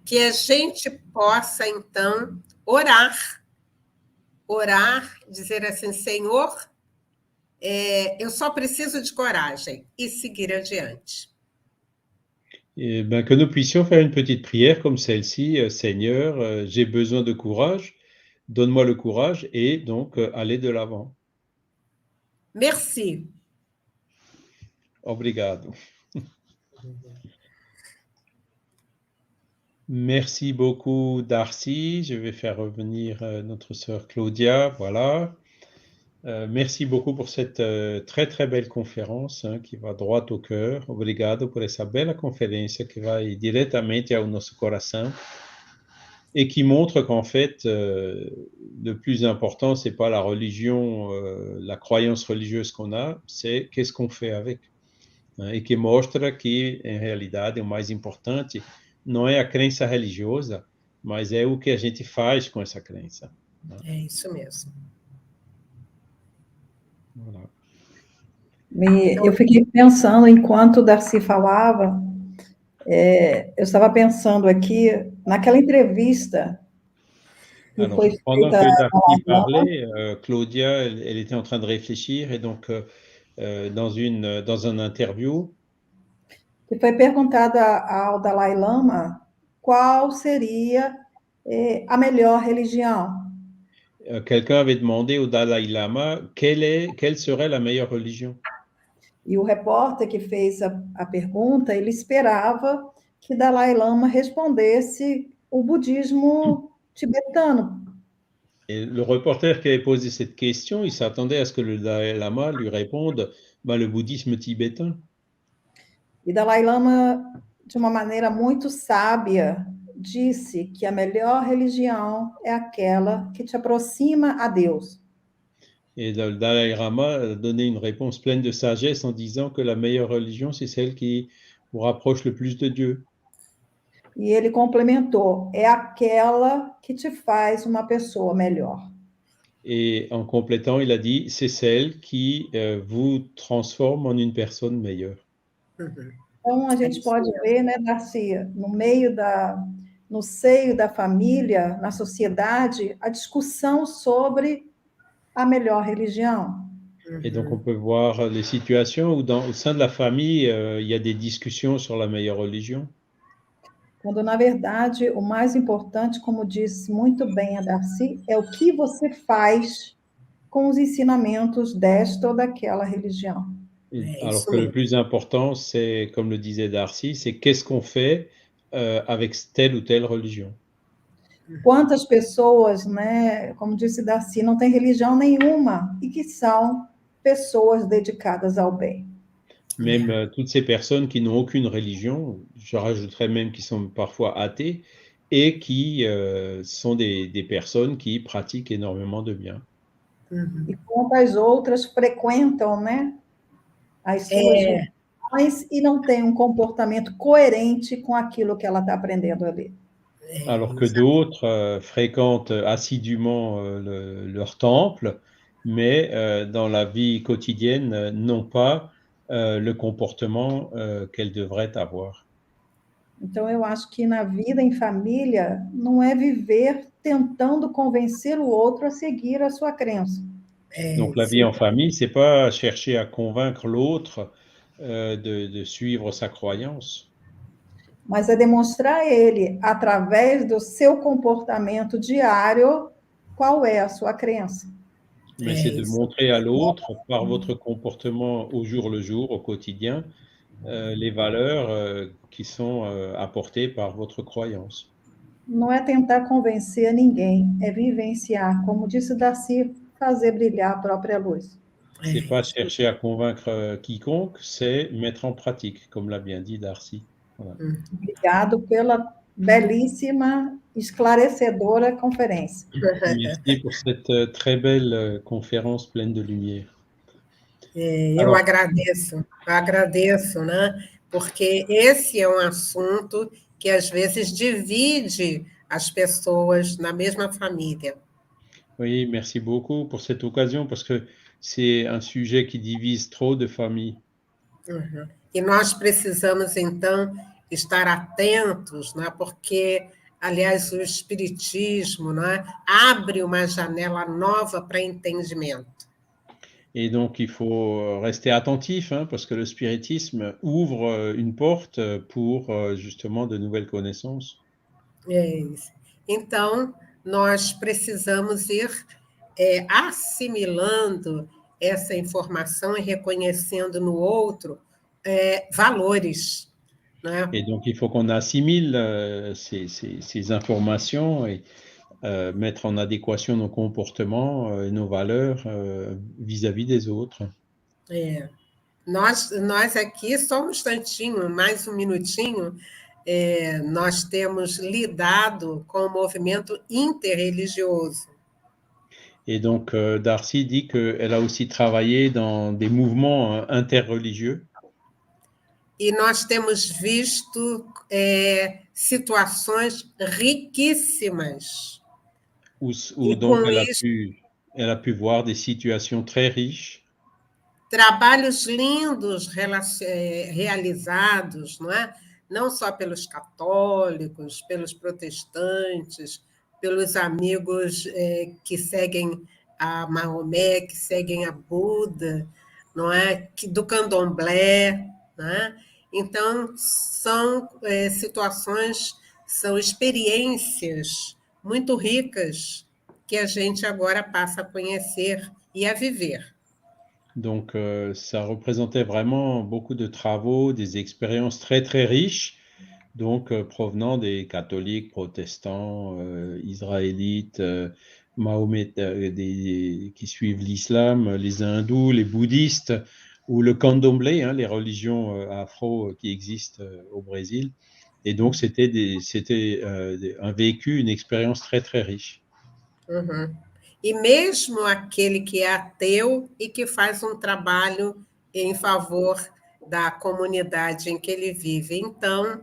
[SPEAKER 2] Que a gente possa, então, orar, dizer assim, Senhor, eu só preciso de coragem e seguir adiante.
[SPEAKER 1] Et que nous puissions faire une petite prière comme celle-ci, Seigneur, j'ai besoin de courage, donne-moi le courage et donc aller de l'avant.
[SPEAKER 2] Merci.
[SPEAKER 1] Obrigado. Merci beaucoup, Darcy. Je vais faire revenir notre sœur Claudia. Voilà. Merci beaucoup pour cette très, très belle conférence qui va droit au cœur. Obrigado por essa bela conferência que vai diretamente ao nosso coração et qui montre qu'en fait, le plus important, c'est pas la religion, la croyance religieuse qu'on a, c'est qu'est-ce qu'on fait avec. E que mostra que, em realidade, o mais importante não é a crença religiosa, mas é o que a gente faz com essa crença.
[SPEAKER 2] É isso mesmo.
[SPEAKER 1] Voilà.
[SPEAKER 3] Eu fiquei pensando, enquanto o Darcy falava, eu estava pensando aqui, naquela entrevista que
[SPEAKER 1] Alors,
[SPEAKER 3] foi
[SPEAKER 1] pendant
[SPEAKER 3] feita
[SPEAKER 1] que
[SPEAKER 3] na
[SPEAKER 1] Darcy
[SPEAKER 3] Lava,
[SPEAKER 1] parlait, Claudia, elle était en train de réfléchir et donc dans un interview,
[SPEAKER 3] que foi perguntada ao Dalai Lama qual seria a melhor religião.
[SPEAKER 1] quelqu'un avait demandé au Dalai Lama quelle serait la meilleure religion.
[SPEAKER 3] E o repórter que fez a pergunta, ele esperava que Dalai Lama respondesse o budismo tibetano.
[SPEAKER 1] Et le reporter qui avait posé cette question, il s'attendait à ce que le Dalai Lama lui réponde le bouddhisme tibétain.
[SPEAKER 3] E Dalai Lama, de uma maneira muito sábia, disse que a melhor religião é aquela que te aproxima a Deus.
[SPEAKER 1] Et le Dalai Lama a donné une réponse pleine de sagesse en disant que la meilleure religion, c'est celle qui vous rapproche le plus de Dieu.
[SPEAKER 3] E ele complementou: é aquela que te faz uma pessoa melhor.
[SPEAKER 1] Et en complétant, il a dit, c'est celle qui vous transforme en une personne meilleure.
[SPEAKER 3] Então, a gente pode ver, né, Darcy, no seio da família, na sociedade, a discussão sobre a melhor religião.
[SPEAKER 1] Et donc, on peut voir les situations où au sein de la famille, il y a des discussions sur la meilleure religion.
[SPEAKER 3] Quando, na verdade, o mais importante, como disse muito bem a Darcy, é o que você faz com os ensinamentos desta ou daquela religião.
[SPEAKER 1] Alors que le plus important, c'est, comme le disait Darcy, c'est qu'est-ce qu'on fait avec telle ou telle religion.
[SPEAKER 3] Quantas pessoas, né, como disse Darcy, não têm religião nenhuma e que são pessoas dedicadas ao bem.
[SPEAKER 1] Même toutes ces personnes qui n'ont aucune religion, je rajouterais même qui sont parfois athées, et qui sont des personnes qui pratiquent énormément de bien.
[SPEAKER 3] E quantas outras frequentam, né, as suas religiões e não têm um comportamento coerente com aquilo que ela está aprendendo ali.
[SPEAKER 1] Alors que d'autres fréquentent assidûment leur temple, mais dans la vie quotidienne n'ont pas le comportement qu'elles devraient avoir.
[SPEAKER 3] Então, eu acho que na vida em família não é viver tentando convencer o outro a seguir a sua crença.
[SPEAKER 1] Donc la vie en famille, c'est pas chercher à convaincre l'autre de suivre sa croyance.
[SPEAKER 3] Mas é demonstrar a ele, através do seu comportamento diário, qual é a sua crença.
[SPEAKER 1] Mais c'est de montrer à l'autre, par votre comportement au jour le jour, au quotidien, les valeurs qui sont apportées par votre croyance.
[SPEAKER 3] Não é tentar convencer ninguém, é vivenciar, como disse Darcy, fazer brilhar a própria luz.
[SPEAKER 1] C'est pas chercher à convaincre quiconque, c'est mettre en pratique, comme l'a bien dit Darcy. Voilà.
[SPEAKER 3] Obrigado pela belíssima, esclarecedora conferência.
[SPEAKER 1] Merci pour cette très belle conférence pleine de lumière.
[SPEAKER 2] Eu agradeço, né? Porque esse é um assunto que às vezes divide as pessoas na mesma família.
[SPEAKER 1] Oui, merci beaucoup pour cette occasion, parce que c'est un sujet qui divise trop de familles.
[SPEAKER 2] E nós precisamos, então, estar atentos, né? Porque, aliás, o Espiritismo, né, abre uma janela nova para entendimento.
[SPEAKER 1] Et donc, il faut rester attentif, hein, parce que le spiritisme ouvre une porte pour justement de nouvelles connaissances.
[SPEAKER 2] É isso. Então, nós precisamos ir assimilando essa informação e reconhecendo no outro valores. Né?
[SPEAKER 1] Et donc, il faut qu'on assimile ces informations et mettre en adéquation nos comportements et nos valeurs vis-à-vis des autres.
[SPEAKER 2] Nós aqui, só um instantinho, mais um minutinho, nós temos lidado com o movimento interreligioso.
[SPEAKER 1] Et donc, Darcy dit qu'elle a aussi travaillé dans des mouvements interreligieux.
[SPEAKER 2] E nós temos visto situações riquíssimas.
[SPEAKER 1] Où donc elle a pu voir des situations très riches.
[SPEAKER 2] trabalhos lindos realizados, não é? Não só pelos católicos, pelos protestantes, pelos amigos que seguem a Maomé, que seguem a Buda, não é? Do candomblé, não é? Então, são situações, são experiências muito ricas que a gente agora passa a conhecer e a viver.
[SPEAKER 1] Donc, ça représentait vraiment beaucoup de travaux, des expériences très, très riches, donc provenant des catholiques, protestants, israélites, qui suivent l'islam, les hindous, les bouddhistes, ou le candomblé, hein, les religions afro qui existent au Brésil. Et donc, c'était un vécu, une expérience très, très riche.
[SPEAKER 2] Uhum. E mesmo aquele que é ateu e que faz um trabalho em favor da comunidade em que ele vive. Então...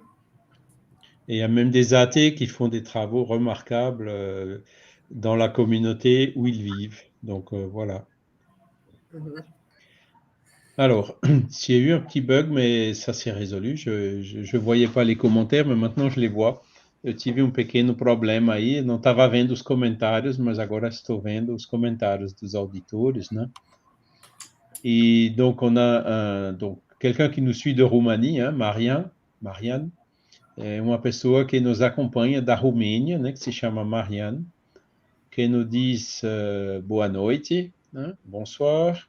[SPEAKER 1] Et il y a même des athées qui font des travaux remarquables dans la communauté où ils vivent. Donc, voilà.
[SPEAKER 2] Uhum.
[SPEAKER 1] Alors, s'il y a eu un petit bug, mais ça s'est résolu. Je voyais pas les commentaires, mas maintenant je les vois. Eu tive um pequeno problema aí, não estava vendo os comentários, mas agora estou vendo os comentários dos auditores, né? E donc, on a donc, quelqu'un qui nous suit de Roumanie, hein, Marianne, é uma pessoa que nos acompanha da Romênia, né, que se chama Marianne, que nous diz boa noite, né? Bonsoir.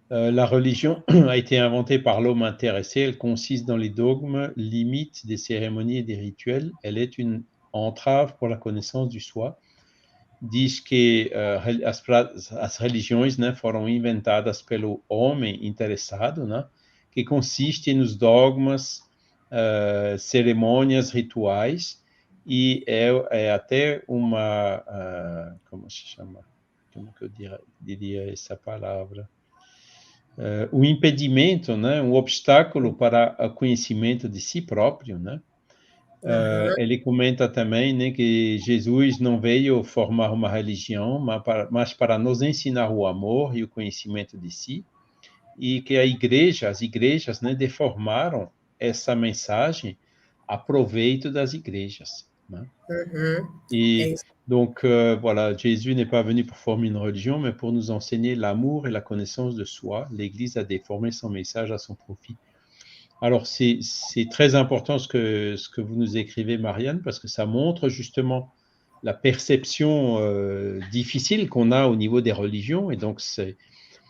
[SPEAKER 1] La religion a été inventée par l'homme intéressé. Elle consiste dans les dogmes, limites des cérémonies et des rituels. Elle est une entrave pour la connaissance du soi. Diz que as religiões, né, foram inventadas pelo homem interessado, né, que consiste nos dogmas, cerimônias, rituais, e é até uma... como se chama? Como que eu diria essa palavra? O impedimento, né, um obstáculo para o conhecimento de si próprio, né? Ele comenta também, né, que Jesus não veio formar uma religião, mas para nos ensinar o amor e o conhecimento de si, e que as igrejas, né, deformaram essa mensagem a proveito das igrejas, né? Et donc, voilà, Jésus n'est pas venu pour former une religion, mais pour nous enseigner l'amour et la connaissance de soi. L'Église a déformé son message à son profit. Alors, c'est très important ce que vous nous écrivez, Marianne, parce que ça montre justement la perception difficile qu'on a au niveau des religions. Et donc,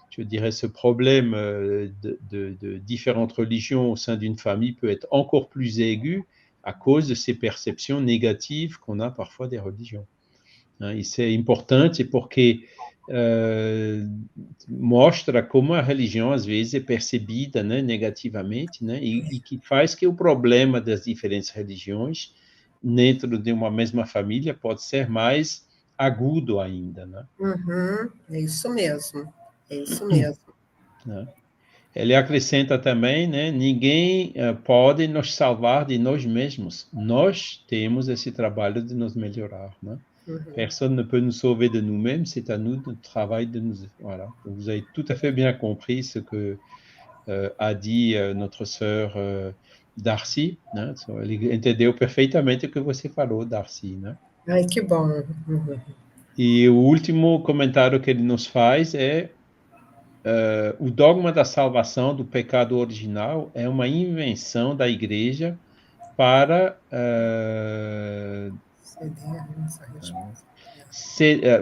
[SPEAKER 1] je dirais, ce problème de différentes religions au sein d'une famille peut être encore plus aigu à cause de ces perceptions négatives qu'on a parfois des religions. Isso é importante porque mostra como a religião às vezes é percebida, né, negativamente, né, e que faz que o problema das diferentes religiões dentro de uma mesma família pode ser mais agudo ainda, né?
[SPEAKER 2] É isso mesmo, é isso mesmo.
[SPEAKER 1] Ele acrescenta também, né, ninguém pode nos salvar de nós mesmos. Nós temos esse trabalho de nos melhorar, né? Personne ne peut nous sauver de nous-mêmes, c'est à nous de travail de nous... Voilà. Vous avez tout à fait bien compris ce que a dit notre sœur Darcy, né? Ele entendeu perfeitamente o que você falou, Darcy, né?
[SPEAKER 2] Ai, que bom.
[SPEAKER 1] E o último comentário que ele nos faz é o dogma da salvação do pecado original é uma invenção da igreja para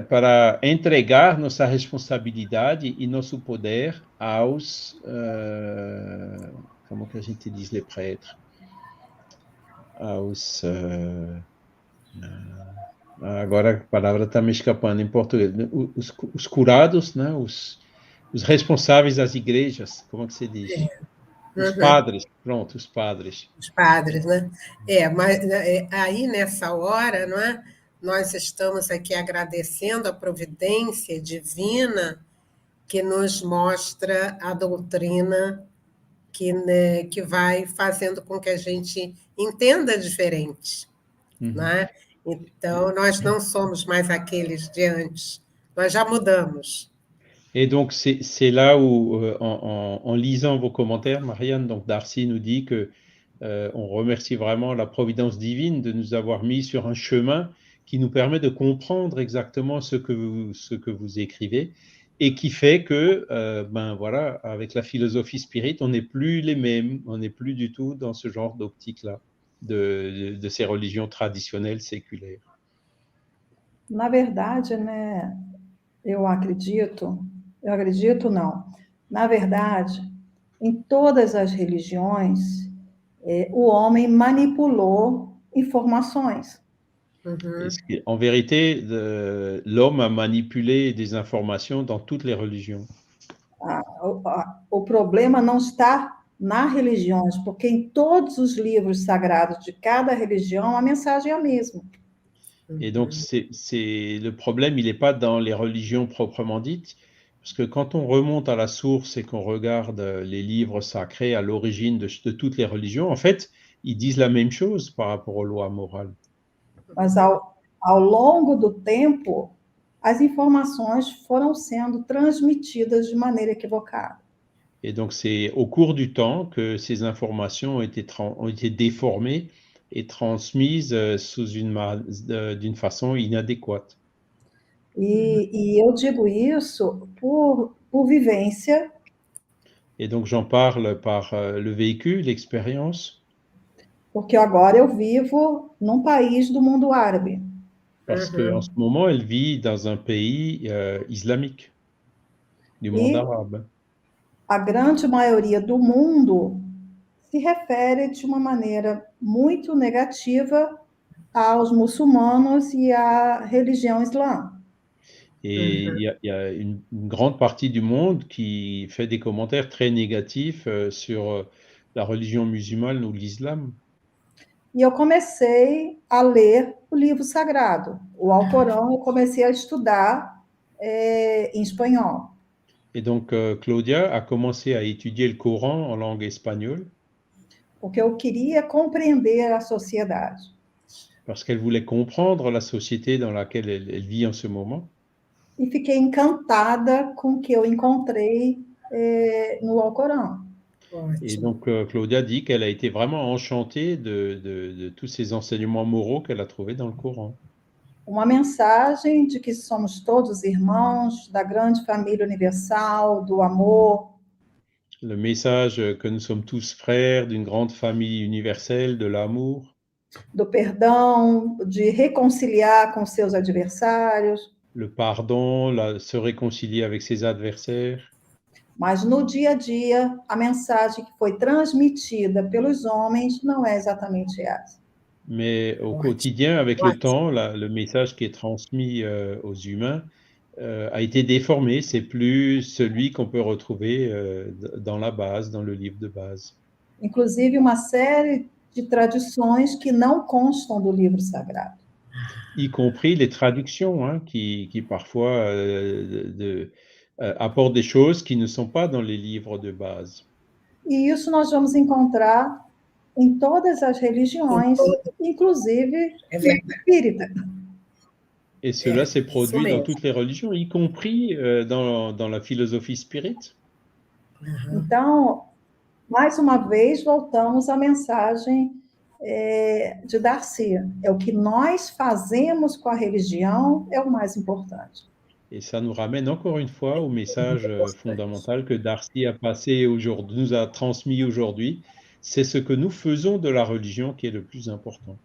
[SPEAKER 1] para entregar nossa responsabilidade e nosso poder aos como que a gente diz, les prêtres, aos agora a palavra está me escapando em português, os curados, né, os responsáveis das igrejas, como que se diz? Os padres, pronto, os padres.
[SPEAKER 2] Os padres, né? Mas aí nessa hora, não é? Nós estamos aqui agradecendo a providência divina que nos mostra a doutrina que vai fazendo com que a gente entenda diferente, não é? Então, nós não somos mais aqueles de antes, nós já mudamos.
[SPEAKER 1] Et donc, c'est là où, en lisant vos commentaires, Marianne, donc Darcy nous dit que on remercie vraiment la providence divine de nous avoir mis sur un chemin qui nous permet de comprendre exactement ce que vous écrivez et qui fait que, ben voilà, avec la philosophie spirit, on n'est plus les mêmes, on n'est plus du tout dans ce genre d'optique-là, de ces religions traditionnelles séculaires.
[SPEAKER 3] Na verdade, né, eu acredito não. Na verdade, em todas as religiões, o homem manipulou informações.
[SPEAKER 1] En vérité, l'homme a manipulé des informations dans toutes les religions.
[SPEAKER 3] O problema não está nas religiões, porque em todos os livros sagrados de cada religião a mensagem é a mesma.
[SPEAKER 1] Et donc, le problème, il n'est pas dans les religions proprement dites, parce que quand on remonte à la source et qu'on regarde les livres sacrés à l'origine de toutes les religions, en fait, ils disent la même chose par rapport aux lois morales.
[SPEAKER 3] Mas ao longo do tempo, as informações foram sendo transmitidas de maneira equivocada.
[SPEAKER 1] Et donc, c'est au cours du temps que ces informations ont été déformées et transmises d'une façon inadéquate.
[SPEAKER 3] E eu digo isso por vivência.
[SPEAKER 1] Et donc, j'en parle par le vécu, l'expérience.
[SPEAKER 3] Porque agora eu vivo num país do mundo árabe.
[SPEAKER 1] Parce qu'en ce moment, elle vit dans un pays islamique, du monde arabe.
[SPEAKER 3] A grande maioria do mundo se refere de uma maneira muito negativa aos muçulmanos e à religião islã.
[SPEAKER 1] Et il y a une grande partie du monde qui fait des commentaires très négatifs sur la religion musulmane ou l'islam.
[SPEAKER 3] E eu comecei a ler o livro sagrado, o Alcorão, eu comecei a estudar em espanhol.
[SPEAKER 1] Et donc, Claudia a commencé à étudier le Coran en langue espagnole.
[SPEAKER 3] Porque eu queria compreender a sociedade.
[SPEAKER 1] Parce qu'elle voulait comprendre la société dans laquelle elle vit en ce moment.
[SPEAKER 3] E fiquei encantada com o que eu encontrei no Alcorão.
[SPEAKER 1] Et donc, Claudia dit qu'elle a été vraiment enchantée de tous ces enseignements moraux qu'elle a trouvés dans le Coran.
[SPEAKER 3] Uma mensagem de que somos todos irmãos, da grande família universal, do amor.
[SPEAKER 1] Le message que nous sommes tous frères d'une grande famille universelle, de l'amour.
[SPEAKER 3] Do perdão, de reconciliar com seus adversários.
[SPEAKER 1] Le pardon, se réconcilier avec ses adversaires.
[SPEAKER 3] Mas no dia a dia, a mensagem que foi transmitida pelos homens não é exatamente essa.
[SPEAKER 1] Mais au quotidien, avec le temps, le message qui est transmis aux humains a été déformé. C'est plus celui qu'on peut retrouver dans la base, dans le livre de base.
[SPEAKER 3] Inclusive uma série de tradições que não constam do livro sagrado.
[SPEAKER 1] Y compris les traductions, hein, qui parfois apportent des choses qui ne sont pas dans les livres de base.
[SPEAKER 3] E isso nós vamos encontrar em todas as religiões, inclusive espírita.
[SPEAKER 1] Et cela s'est produit dans toutes les religions, y compris dans la philosophie spirit.
[SPEAKER 3] Então, mais uma vez, voltamos à mensagem de Darcy. É o que nós fazemos com a religião é o mais importante.
[SPEAKER 1] Et ça nous ramène encore une fois au message fondamental que Darcy a passé aujourd'hui, nous a transmis aujourd'hui. C'est ce que nous faisons de la religion qui est le plus important.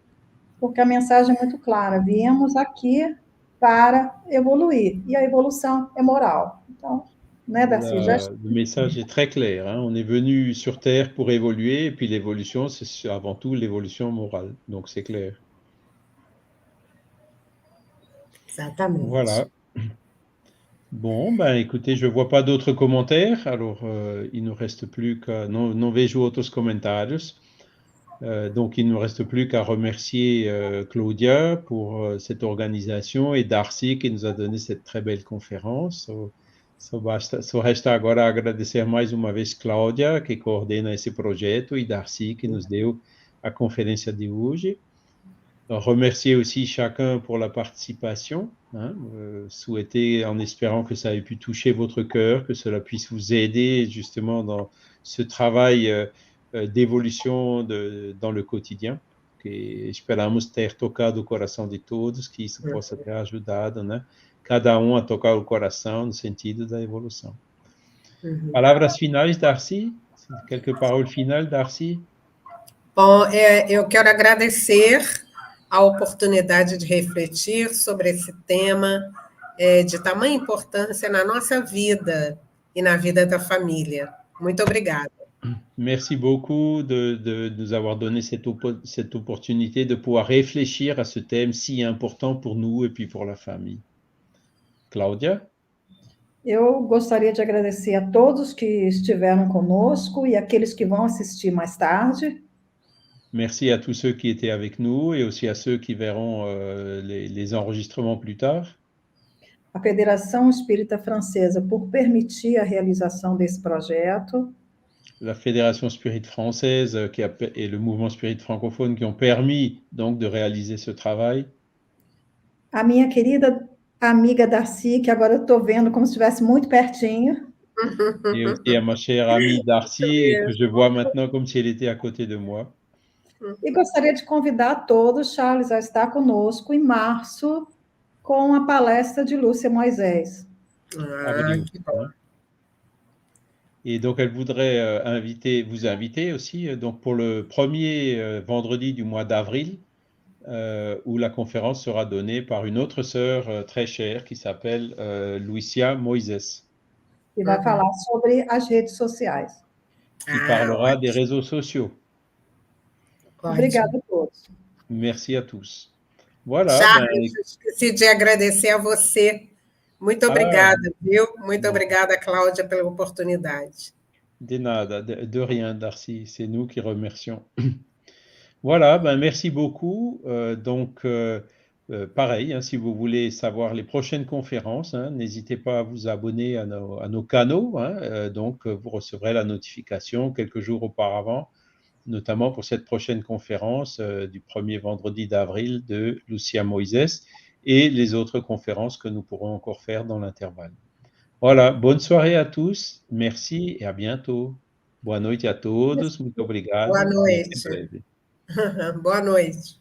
[SPEAKER 3] Porque a mensagem é muito clara. Viemos aqui para evoluir. E a evolução é moral. Então, né, Darcy?
[SPEAKER 1] Le message est très clair. Hein? On est venu sur Terre pour évoluer, et puis l'évolution, c'est avant tout l'évolution morale. Donc, c'est clair.
[SPEAKER 2] Exatamente.
[SPEAKER 1] Voilà. Bon, ben écoutez, je ne vois pas d'autres commentaires, alors il ne nous reste plus qu'à... Non vejo outros comentários. Donc, il ne nous reste plus qu'à remercier Claudia pour cette organisation et Darcy qui nous a donné cette très belle conférence. Só resta agora agradecer mais uma vez Cláudia, que coordena esse projeto, e Darcy, que nos deu a conferência de hoje. remercier aussi chacun pour la participation, hein, souhaiter en espérant que ça ait pu toucher votre cœur, que cela puisse vous aider justement dans ce travail d'évolution dans le quotidien. Que esperamos ter tocado o coração de todos, que isso possa ter ajudado, né? Cada a tocar o coração no sentido da evolução. Palavras finais, Darcy? Quelques paroles finales, Darcy?
[SPEAKER 2] Bom, eu quero agradecer a oportunidade de refletir sobre esse tema de tamanha importância na nossa vida e na vida da família. Muito obrigada.
[SPEAKER 1] Merci beaucoup de nous avoir donné cette opportunité de pouvoir réfléchir à ce thème si important pour nous et puis pour la famille. Cláudia?
[SPEAKER 3] Eu gostaria de agradecer a todos que estiveram conosco e aqueles que vão assistir mais tarde.
[SPEAKER 1] Merci à tous ceux qui étaient avec nous et aussi à ceux qui verront les enregistrements plus tard.
[SPEAKER 3] A Federação Espírita Francesa por permitir a realização desse projeto.
[SPEAKER 1] La Fédération Spirit Française et le Mouvement Spirit Francophone qui ont permis donc de réaliser ce travail.
[SPEAKER 3] A minha querida amiga Darcy, que agora eu estou vendo como se estivesse muito pertinho.
[SPEAKER 1] Et aussi à ma chère amie Darcy, que je vois maintenant comme si elle était à côté de moi.
[SPEAKER 3] E gostaria de convidar a todos, Charles, a estar conosco em março com a palestra de Lúcia Moisés.
[SPEAKER 2] Que bom.
[SPEAKER 1] Et donc, elle voudrait vous inviter aussi donc pour le premier vendredi du mois d'avril, où la conférence sera donnée par une autre sœur très chère qui s'appelle Lúcia Moisés.
[SPEAKER 3] E vai falar sobre as redes sociais.
[SPEAKER 1] Qui parlera des réseaux sociaux.
[SPEAKER 3] Obrigada a todos.
[SPEAKER 1] Merci à tous. Voilà.
[SPEAKER 2] Charles, esqueci de agradecer a você. Muito obrigada, viu? Muito obrigada, Cláudia, pela oportunidade.
[SPEAKER 1] De nada, de rien, Darcy. C'est nous qui remercions. Voilà, merci beaucoup. Donc, pareil, hein, si vous voulez savoir les prochaines conférences, hein, n'hésitez pas à vous abonner à nos canaux. Hein, donc, vous recevrez la notification quelques jours auparavant, notamment pour cette prochaine conférence du premier vendredi d'avril de Lúcia Moisés et les autres conférences que nous pourrons encore faire dans l'intervalle. Voilà, bonne soirée à tous, merci et à bientôt. Boa noite a todos, muito obrigado.
[SPEAKER 2] Boa noite. Boa noite.